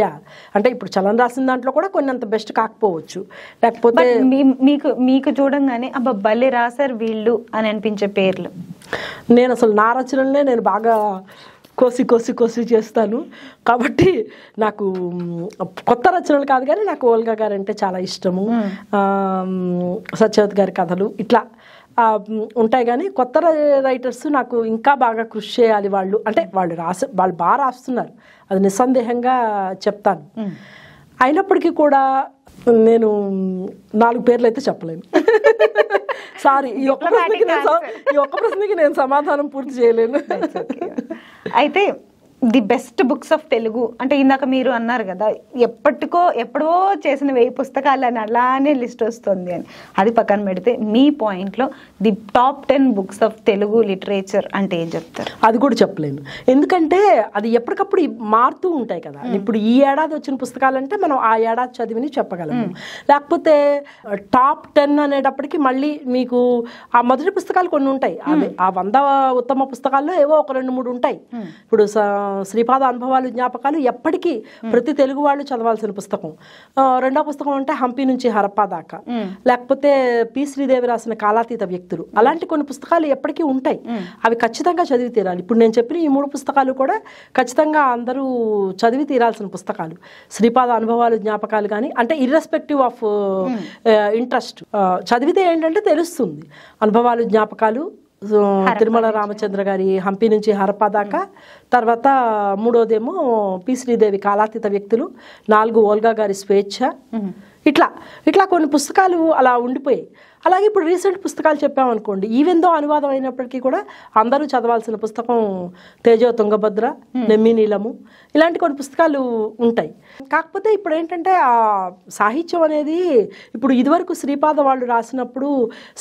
[SPEAKER 3] యా, అంటే ఇప్పుడు చలన్ రాసిన దాంట్లో కూడా కొన్ని అంత బెస్ట్ కాకపోవచ్చు, లేకపోతే
[SPEAKER 2] మీకు చూడంగానే అబ్బా భలే రాశారు వీళ్ళు అని అనిపించే పేర్లు.
[SPEAKER 3] నేను అసలు నా రచనలనే నేను బాగా కోసి చేస్తాను కాబట్టి నాకు కొత్త రచనలు కాదు కానీ నాకు ఓల్గా గారు అంటే చాలా ఇష్టము. సత్యవతి గారి కథలు ఇట్లా ఉంటాయి. కానీ కొత్త రైటర్స్ నాకు ఇంకా బాగా కృషి చేయాలి. వాళ్ళు అంటే వాళ్ళు బాగా రాస్తున్నారు, అది నిస్సందేహంగా చెప్తాను. అయినప్పటికీ కూడా నేను 4 పేర్లు అయితే చెప్పలేను. సారీ, ఈ ఒక్క ప్రశ్నకి నేను సమాధానం పూర్తి చేయలేను.
[SPEAKER 2] అయితే the best books of Telugu అంటే ఇందాక మీరు అన్నారు కదా ఎప్పుడో చేసిన 1000 పుస్తకాలు అని అలానే లిస్ట్ వస్తుంది అని, అది పక్కన పెడితే మీ పాయింట్లో the top 10 books of Telugu literature అంటే ఏం చెప్తారు?
[SPEAKER 3] అది కూడా చెప్పలేను, ఎందుకంటే అది ఎప్పటికప్పుడు మారుతూ ఉంటాయి కదా. ఇప్పుడు ఈ ఏడాది వచ్చిన పుస్తకాలంటే మనం ఆ ఏడాది చదివిని చెప్పగలము. లేకపోతే టాప్ 10 అనేటప్పటికి మళ్ళీ మీకు ఆ మొదటి పుస్తకాలు కొన్ని ఉంటాయి, ఆ 100 ఉత్తమ పుస్తకాల్లో ఏవో ఒక 2-3 ఉంటాయి. ఇప్పుడు శ్రీపాద అనుభవాలు జ్ఞాపకాలు ఎప్పటికీ ప్రతి తెలుగు వాళ్ళు చదవాల్సిన పుస్తకం. రెండో పుస్తకం అంటే హంపి నుంచి హరప్పా దాకా, లేకపోతే పి శ్రీదేవి రాసిన కాలాతీత వ్యక్తులు, అలాంటి కొన్ని పుస్తకాలు ఎప్పటికీ ఉంటాయి, అవి ఖచ్చితంగా చదివి తీరాలి. ఇప్పుడు నేను చెప్పిన ఈ 3 పుస్తకాలు కూడా ఖచ్చితంగా అందరూ చదివి తీరాల్సిన పుస్తకాలు. శ్రీపాద అనుభవాలు జ్ఞాపకాలు కానీ, అంటే ఇర్రెస్పెక్టివ్ ఆఫ్ ఇంట్రెస్ట్, చదివితే ఏంటంటే తెలుస్తుంది. అనుభవాలు జ్ఞాపకాలు, తిరుమల రామచంద్ర గారి హంపి నుంచి హరప్పా దాకా, తర్వాత 3వదేమో పి శ్రీదేవి కాలాతీత వ్యక్తులు, 4 ఓల్గా గారి స్వేచ్ఛ, ఇట్లా కొన్ని పుస్తకాలు అలా ఉండిపోయాయి. అలాగే ఇప్పుడు రీసెంట్ పుస్తకాలు చెప్పామనుకోండి, ఈవెన్ దో అనువాదం అయినప్పటికీ కూడా అందరూ చదవాల్సిన పుస్తకం తేజో తుంగభద్ర, నెమ్మి నీలము, ఇలాంటి కొన్ని పుస్తకాలు ఉంటాయి. కాకపోతే ఇప్పుడు ఏంటంటే ఆ సాహిత్యం అనేది ఇప్పుడు ఇదివరకు శ్రీపాద వాళ్ళు రాసినప్పుడు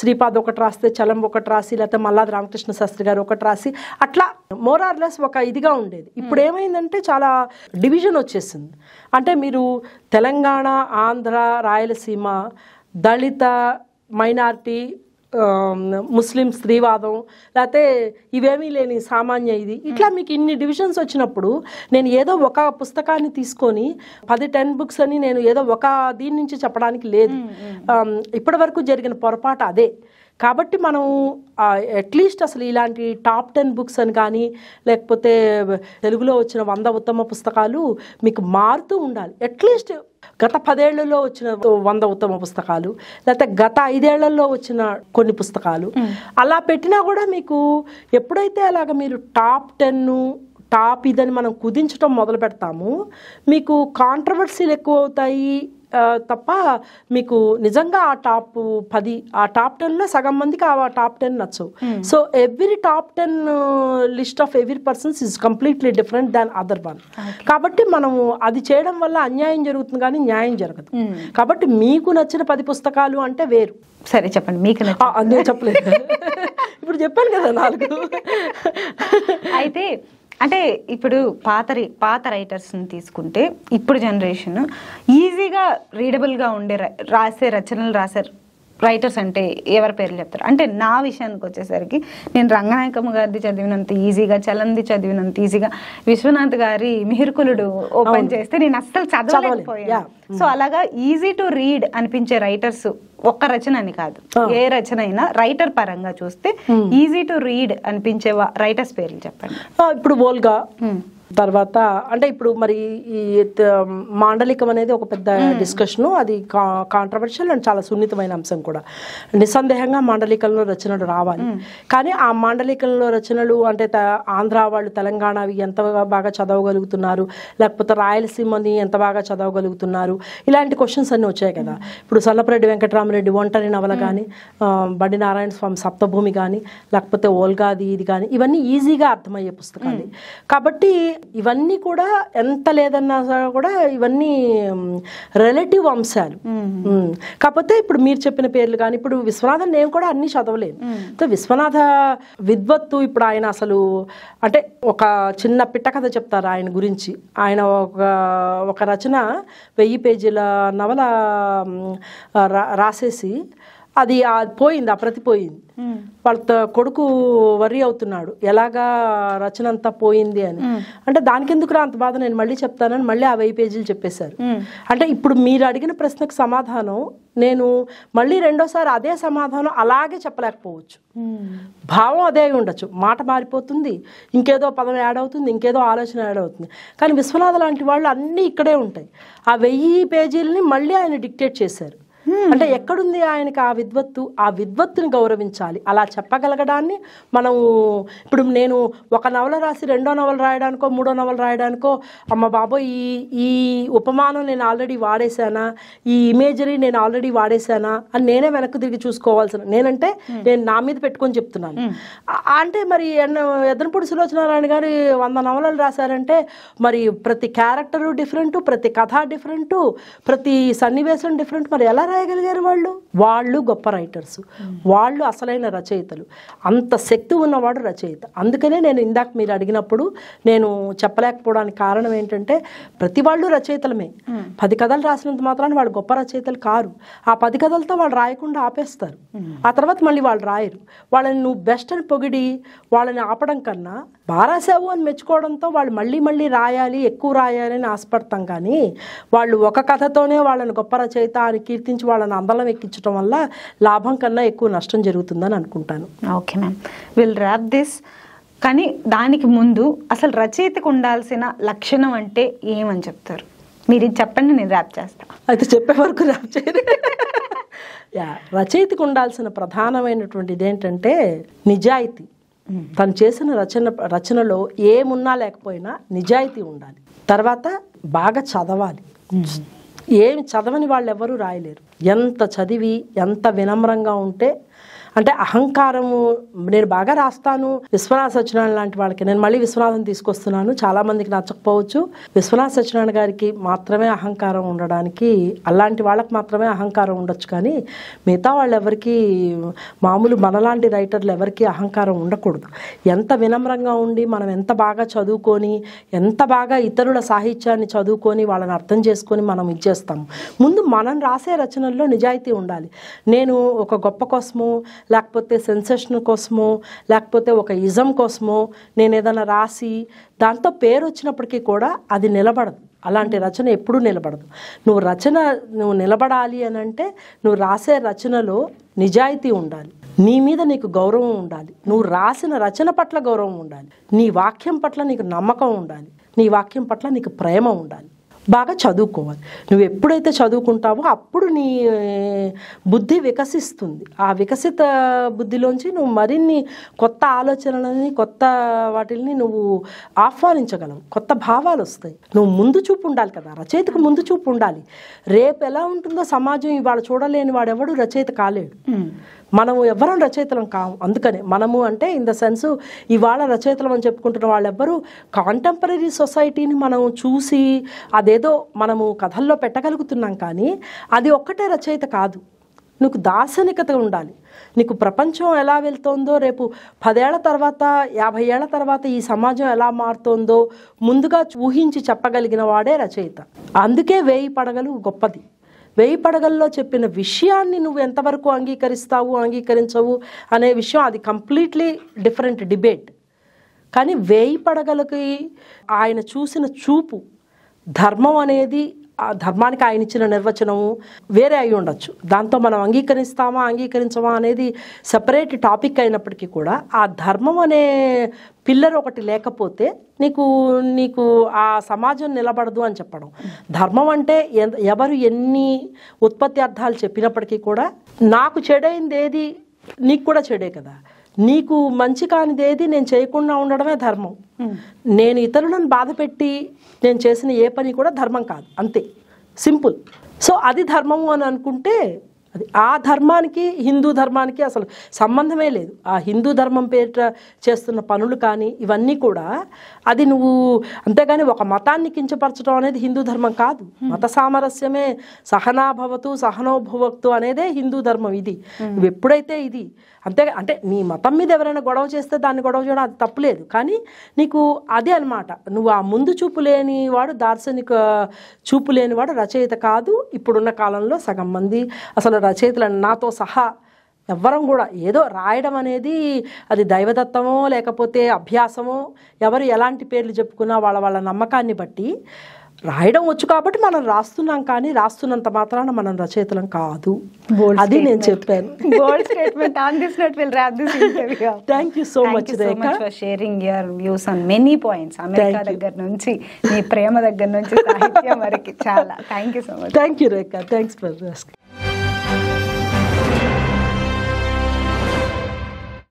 [SPEAKER 3] శ్రీపాద ఒకటి రాస్తే చలం ఒకటి రాసి, లేకపోతే మల్లాది రామకృష్ణ శాస్త్రి గారు ఒకటి రాసి, అట్లా మోరార్లెస్ ఒక ఇదిగా ఉండేది. ఇప్పుడు ఏమైందంటే చాలా డివిజన్ వచ్చేసింది. అంటే మీరు తెలంగాణ, ఆంధ్ర, రాయలసీమ, దళిత, మైనారిటీ, ముస్లిం స్త్రీవాదం, లేకపోతే ఇవేమీ లేని సామాన్య ఇది, ఇట్లా మీకు ఇన్ని డివిజన్స్ వచ్చినప్పుడు నేను ఏదో ఒక పుస్తకాన్ని తీసుకొని 10-10 బుక్స్ అని నేను ఏదో ఒక దీని నుంచి చెప్పడానికి లేదు. ఇప్పటి వరకు జరిగిన పొరపాటు అదే. కాబట్టి మనం అట్లీస్ట్ అసలు ఇలాంటి టాప్ 10 బుక్స్ అని కానీ, లేకపోతే తెలుగులో వచ్చిన 100 ఉత్తమ పుస్తకాలు మీకు మారుతూ ఉండాలి. అట్లీస్ట్ గత 10 ఏళ్లలో వచ్చిన 100 ఉత్తమ పుస్తకాలు, లేకపోతే గత 5 ఏళ్లలో వచ్చిన కొన్ని పుస్తకాలు అలా పెట్టినా కూడా మీకు ఎప్పుడైతే అలాగ మీరు టాప్ 10 టాప్ ఇదని మనం కుదించడం మొదలు పెడతాము, మీకు కాంట్రవర్సీలు ఎక్కువ అవుతాయి తప్ప మీకు నిజంగా ఆ టాప్ 10 ఆ టాప్ 10లో సగం మందికి ఆ టాప్ 10 నచ్చవు. So every top 10 list of every persons is completely different than other one. కాబట్టి మనము అది చేయడం వల్ల అన్యాయం జరుగుతుంది కానీ న్యాయం జరగదు. కాబట్టి మీకు నచ్చిన 10 పుస్తకాలు అంటే వేరు.
[SPEAKER 2] సరే చెప్పండి, మీకు
[SPEAKER 3] నేను చెప్పలేదు ఇప్పుడు చెప్పాను కదా 4.
[SPEAKER 2] అయితే అంటే ఇప్పుడు పాత రైటర్స్ని తీసుకుంటే ఇప్పుడు జనరేషన్ ఈజీగా రీడబుల్గా ఉండే రాసే రైటర్స్ అంటే ఎవరి పేర్లు చెప్తారు? అంటే నా విషయానికి వచ్చేసరికి నేను రంగనాయకమ్మ గారిది చదివినంత ఈజీగా, చలంది చదివినంత ఈజీగా, విశ్వనాథ్ గారి మిహిర్కులుడు ఓపెన్ చేస్తే నేను అస్సలు చదవలేకపోయాను. సో అలాగా ఈజీ టు రీడ్ అనిపించే రైటర్స్ ఒక్క రచన అని కాదు, ఏ రచన అయినా రైటర్ పరంగా చూస్తే ఈజీ టు రీడ్ అనిపించే రైటర్స్ పేర్లు చెప్పండి.
[SPEAKER 3] ఇప్పుడు ఓల్గా, తర్వాత అంటే ఇప్పుడు మరి ఈ మాండలికం అనేది ఒక పెద్ద డిస్కషను, అది కాంట్రవర్షియల్ అండ్ చాలా సున్నితమైన అంశం కూడా. నిస్సందేహంగా మాండలికంలో రచనలు రావాలి, కానీ ఆ మాండలికంలో రచనలు అంటే ఆంధ్ర వాళ్ళు తెలంగాణవి ఎంత బాగా చదవగలుగుతున్నారు, లేకపోతే రాయలసీమని ఎంత బాగా చదవగలుగుతున్నారు, ఇలాంటి క్వశ్చన్స్ అన్నీ వచ్చాయి కదా. ఇప్పుడు సల్లపురెడ్డి వెంకటరామరెడ్డి ఒంటరి నవల కానీ, బండి నారాయణ స్వామి సప్తభూమి కానీ, లేకపోతే ఓల్గాది ఇది కానీ, ఇవన్నీ ఈజీగా అర్థమయ్యే పుస్తకాలు. కాబట్టి ఇవన్నీ కూడా ఎంత లేదన్నా కూడా ఇవన్నీ రిలేటివ్ అంశాలు. కాకపోతే ఇప్పుడు మీరు చెప్పిన పేర్లు కానీ ఇప్పుడు విశ్వనాథన్ నేను కూడా అన్ని చదవలేదు. సో విశ్వనాథ విద్వత్తు ఇప్పుడు ఆయన అసలు అంటే ఒక చిన్న పిట్ట కథ చెప్తారు ఆయన గురించి. ఆయన ఒక రచన 1000 పేజీల నవల రాసేసి అది పోయింది, ఆ ప్రతి పోయింది. వాళ్ళ కొడుకు వర్రీ అవుతున్నాడు, ఎలాగా రచన అంతా పోయింది అని. అంటే దానికి ఎందుకు అంత బాధ, నేను మళ్ళీ చెప్తానని మళ్ళీ ఆ 1000 పేజీలు చెప్పేశారు. అంటే ఇప్పుడు మీరు అడిగిన ప్రశ్నకు సమాధానం నేను మళ్ళీ రెండోసారి అదే సమాధానం అలాగే చెప్పలేకపోవచ్చు. భావం అదే ఉండొచ్చు, మాట మారిపోతుంది, ఇంకేదో పదం యాడ్ అవుతుంది, ఇంకేదో ఆలోచన యాడ్ అవుతుంది. కానీ విశ్వనాథ లాంటి వాళ్ళు అన్నీ ఇక్కడే ఉంటాయి. ఆ 1000 పేజీలని మళ్ళీ ఆయన డిక్టేట్ చేశారు. అంటే ఎక్కడుంది ఆయనకి ఆ విద్వత్తు? ఆ విద్వత్తుని గౌరవించాలి. అలా చెప్పగలగడాన్ని మనం ఇప్పుడు నేను ఒక నవల రాసి రెండో నవల రాయడానికో మూడో నవల రాయడానికో అమ్మ బాబోయ్ ఈ ఉపమానం నేను ఆల్రెడీ వాడేశానా, ఈ ఇమేజరీ నేను ఆల్రెడీ వాడేశానా అని నేనే వెనక్కి తిరిగి చూసుకోవాల్సిన, నేనంటే నేను నా మీద పెట్టుకొని చెప్తున్నాను. అంటే మరి ఎద్దనపూడి సులోచనారాయణ గారు 100 నవలలు రాశారంటే మరి ప్రతి క్యారెక్టరు డిఫరెంటు, ప్రతి కథ డిఫరెంటు, ప్రతి సన్నివేశం డిఫరెంట్. మరి ఎలా రాయగలిగారు వాళ్ళు గొప్ప రైటర్స్, వాళ్ళు అసలైన రచయితలు. అంత శక్తి ఉన్నవాడు రచయిత. అందుకనే నేను ఇందాక మీరు అడిగినప్పుడు నేను చెప్పలేకపోవడానికి కారణం ఏంటంటే ప్రతి వాళ్ళు రచయితలమే. 10 కథలు రాసినంత మాత్రాన్ని వాళ్ళు గొప్ప రచయితలు కారు. ఆ 10 కథలతో వాళ్ళు రాయకుండా ఆపేస్తారు. ఆ తర్వాత మళ్ళీ వాళ్ళు రాయరు. వాళ్ళని నువ్వు బెస్ట్ అని పొగిడి వాళ్ళని ఆపడం కన్నా బాగా రాసావు అని మెచ్చుకోవడంతో వాళ్ళు మళ్ళీ మళ్ళీ రాయాలి, ఎక్కువ రాయాలి అని ఆశపడతాం. కానీ వాళ్ళు ఒక కథతోనే వాళ్ళని గొప్ప రచయిత అని కీర్తించి వాళ్ళని అందలం ఎక్కించడం వల్ల లాభం కన్నా ఎక్కువ నష్టం జరుగుతుందని అనుకుంటాను.
[SPEAKER 2] Okay ma'am, will wrap this. కానీ దానికి ముందు అసలు రచయితకు ఉండాల్సిన లక్షణం అంటే ఏమని చెప్తారు? మీరు ఇది చెప్పండి, నేను ర్యాప్ చేస్తా.
[SPEAKER 3] అయితే చెప్పే వరకు ర్యాప్ చేయరు. రచయితకు ఉండాల్సిన ప్రధానమైనటువంటిది ఏంటంటే నిజాయితీ. తను చేసిన రచనలో ఏమున్నా లేకపోయినా నిజాయితీ ఉండాలి. తర్వాత బాగా చదవాలి. ఏమి చదవని వాళ్ళు ఎవరూ రాయలేరు. ఎంత చదివి ఎంత వినమ్రంగా ఉంటే, అంటే అహంకారము నేను బాగా రాస్తాను విశ్వనాథ సత్యనారాయణ లాంటి వాళ్ళకి, నేను మళ్ళీ విశ్వనాథం తీసుకొస్తున్నాను, చాలామందికి నచ్చకపోవచ్చు. విశ్వనాథ సత్యనారాయణ గారికి మాత్రమే అహంకారం ఉండడానికి, అలాంటి వాళ్ళకి మాత్రమే అహంకారం ఉండొచ్చు. కానీ మిగతా వాళ్ళు ఎవరికి, మామూలు మనలాంటి రైటర్లు ఎవరికి అహంకారం ఉండకూడదు. ఎంత వినమ్రంగా ఉండి మనం ఎంత బాగా చదువుకొని, ఎంత బాగా ఇతరుల సాహిత్యాన్ని చదువుకొని వాళ్ళని అర్థం చేసుకొని మనం ఇచ్చేస్తాము. ముందు మనం రాసే రచనల్లో నిజాయితీ ఉండాలి. నేను ఒక గొప్ప కోసమో లేకపోతే సెన్సేషన్ కోసమో లేకపోతే ఒక ఇజం కోసమో నేను ఏదైనా రాసి దాంతో పేరు వచ్చినప్పటికీ కూడా అది నిలబడదు. అలాంటి రచన ఎప్పుడూ నిలబడదు. నువ్వు నిలబడాలి అని అంటే నువ్వు రాసే రచనలో నిజాయితీ ఉండాలి, నీ మీద నీకు గౌరవం ఉండాలి, నువ్వు రాసిన రచన పట్ల గౌరవం ఉండాలి, నీ వాక్యం పట్ల నీకు నమ్మకం ఉండాలి, నీ వాక్యం పట్ల నీకు ప్రేమ ఉండాలి. బాగా చదువుకోవాలి. నువ్వు ఎప్పుడైతే చదువుకుంటావో అప్పుడు నీ బుద్ధి వికసిస్తుంది. ఆ వికసిత బుద్ధిలోంచి నువ్వు మరిన్ని కొత్త ఆలోచనలని, కొత్త వాటిని నువ్వు ఆహ్వానించగలవు. కొత్త భావాలు వస్తాయి. నువ్వు ముందు చూపు ఉండాలి కదా, రచయితకు ముందు చూపు ఉండాలి. రేపు ఎలా ఉంటుందో సమాజం ఇవాళ చూడలేని వాడెవడు రచయిత కాలేడు. మనము ఎవరం రచయితలం కాము. అందుకనే మనము అంటే ఇన్ ద సెన్స్ ఇవాళ రచయితలం అని చెప్పుకుంటున్న వాళ్ళెవ్వరూ కాంటెంపరీ సొసైటీని మనం చూసి అదేదో మనము కథల్లో పెట్టగలుగుతున్నాం. కానీ అది ఒక్కటే రచయిత కాదు. నీకు దార్శనికత ఉండాలి. నీకు ప్రపంచం ఎలా వెళ్తోందో, రేపు 10 ఏళ్ల తర్వాత 50 ఏళ్ల తర్వాత ఈ సమాజం ఎలా మారుతోందో ముందుగా ఊహించి చెప్పగలిగిన వాడే రచయిత. అందుకే 1000 పడగలు గొప్పది. 1000 పడగల్లో చెప్పిన విషయాన్ని నువ్వు ఎంతవరకు అంగీకరించవు అనే విషయం అది కంప్లీట్లీ డిఫరెంట్ డిబేట్. కానీ 1000 పడగలకి ఆయన చూసిన చూపు, ధర్మం అనేది, ఆ ధర్మానికి ఆయన ఇచ్చిన నిర్వచనము వేరే అయి ఉండొచ్చు. దాంతో మనం అంగీకరించమా అనేది సెపరేట్ టాపిక్ అయినప్పటికీ కూడా ఆ ధర్మం అనే పిల్లర్ ఒకటి లేకపోతే నీకు ఆ సమాజం నిలబడదు అని చెప్పడం. ధర్మం అంటే ఎవరు ఎన్ని ఉత్పత్తి అర్థాలు చెప్పినప్పటికీ కూడా నాకు చెడైంది ఏది నీకు కూడా చెడే కదా. నీకు మంచి కానిది ఏది నేను చేయకుండా ఉండడమే ధర్మం. నేను ఇతరులను బాధ పెట్టి నేను చేసిన ఏ పని కూడా ధర్మం కాదు. అంతే, సింపుల్. సో అది ధర్మము అని అనుకుంటే అది ఆ ధర్మానికి హిందూ ధర్మానికి అసలు సంబంధమే లేదు. ఆ హిందూ ధర్మం పేరిట చేస్తున్న పనులు కానీ ఇవన్నీ కూడా అది నువ్వు అంతేగాని ఒక మతాన్ని కించపరచడం అనేది హిందూ ధర్మం కాదు. మత సామరస్యమే సహనాభవతు సహనోభవక్తు అనేదే హిందూ ధర్మం. ఇది నువ్వు ఎప్పుడైతే ఇది అంటే నీ మతం మీద ఎవరైనా గొడవ చేస్తే దాన్ని గొడవ చేయడం అది తప్పులేదు, కానీ నీకు అదే అనమాట, నువ్వు ఆ ముందు చూపు లేనివాడు దార్శనిక చూపు లేనివాడు రచయిత కాదు. ఇప్పుడున్న కాలంలో సగం మంది అసలు రచయితలను నాతో సహా ఎవ్వరం కూడా ఏదో రాయడం అనేది అది దైవదత్తమో లేకపోతే అభ్యాసమో ఎవరు ఎలాంటి పేర్లు చెప్పుకున్నా వాళ్ళ వాళ్ళ నమ్మకాన్ని బట్టి రాయడం వచ్చు కాబట్టి మనం రాస్తున్నాం, కానీ రాస్తున్నంత మాత్రాన మనం రచయితలం కాదు. అది నేను చెప్పాను.
[SPEAKER 2] Bold statement. On this note, we'll wrap this interview.
[SPEAKER 3] Thank you so much,
[SPEAKER 2] Rekha. Thank you so much for sharing your views on many points. America దగ్గర నుంచి మీ ప్రేమ దగ్గర నుంచి సాహిత్యం వరకు చాలా. Thank you so much.
[SPEAKER 3] Thank you, Rekha. Thanks for asking.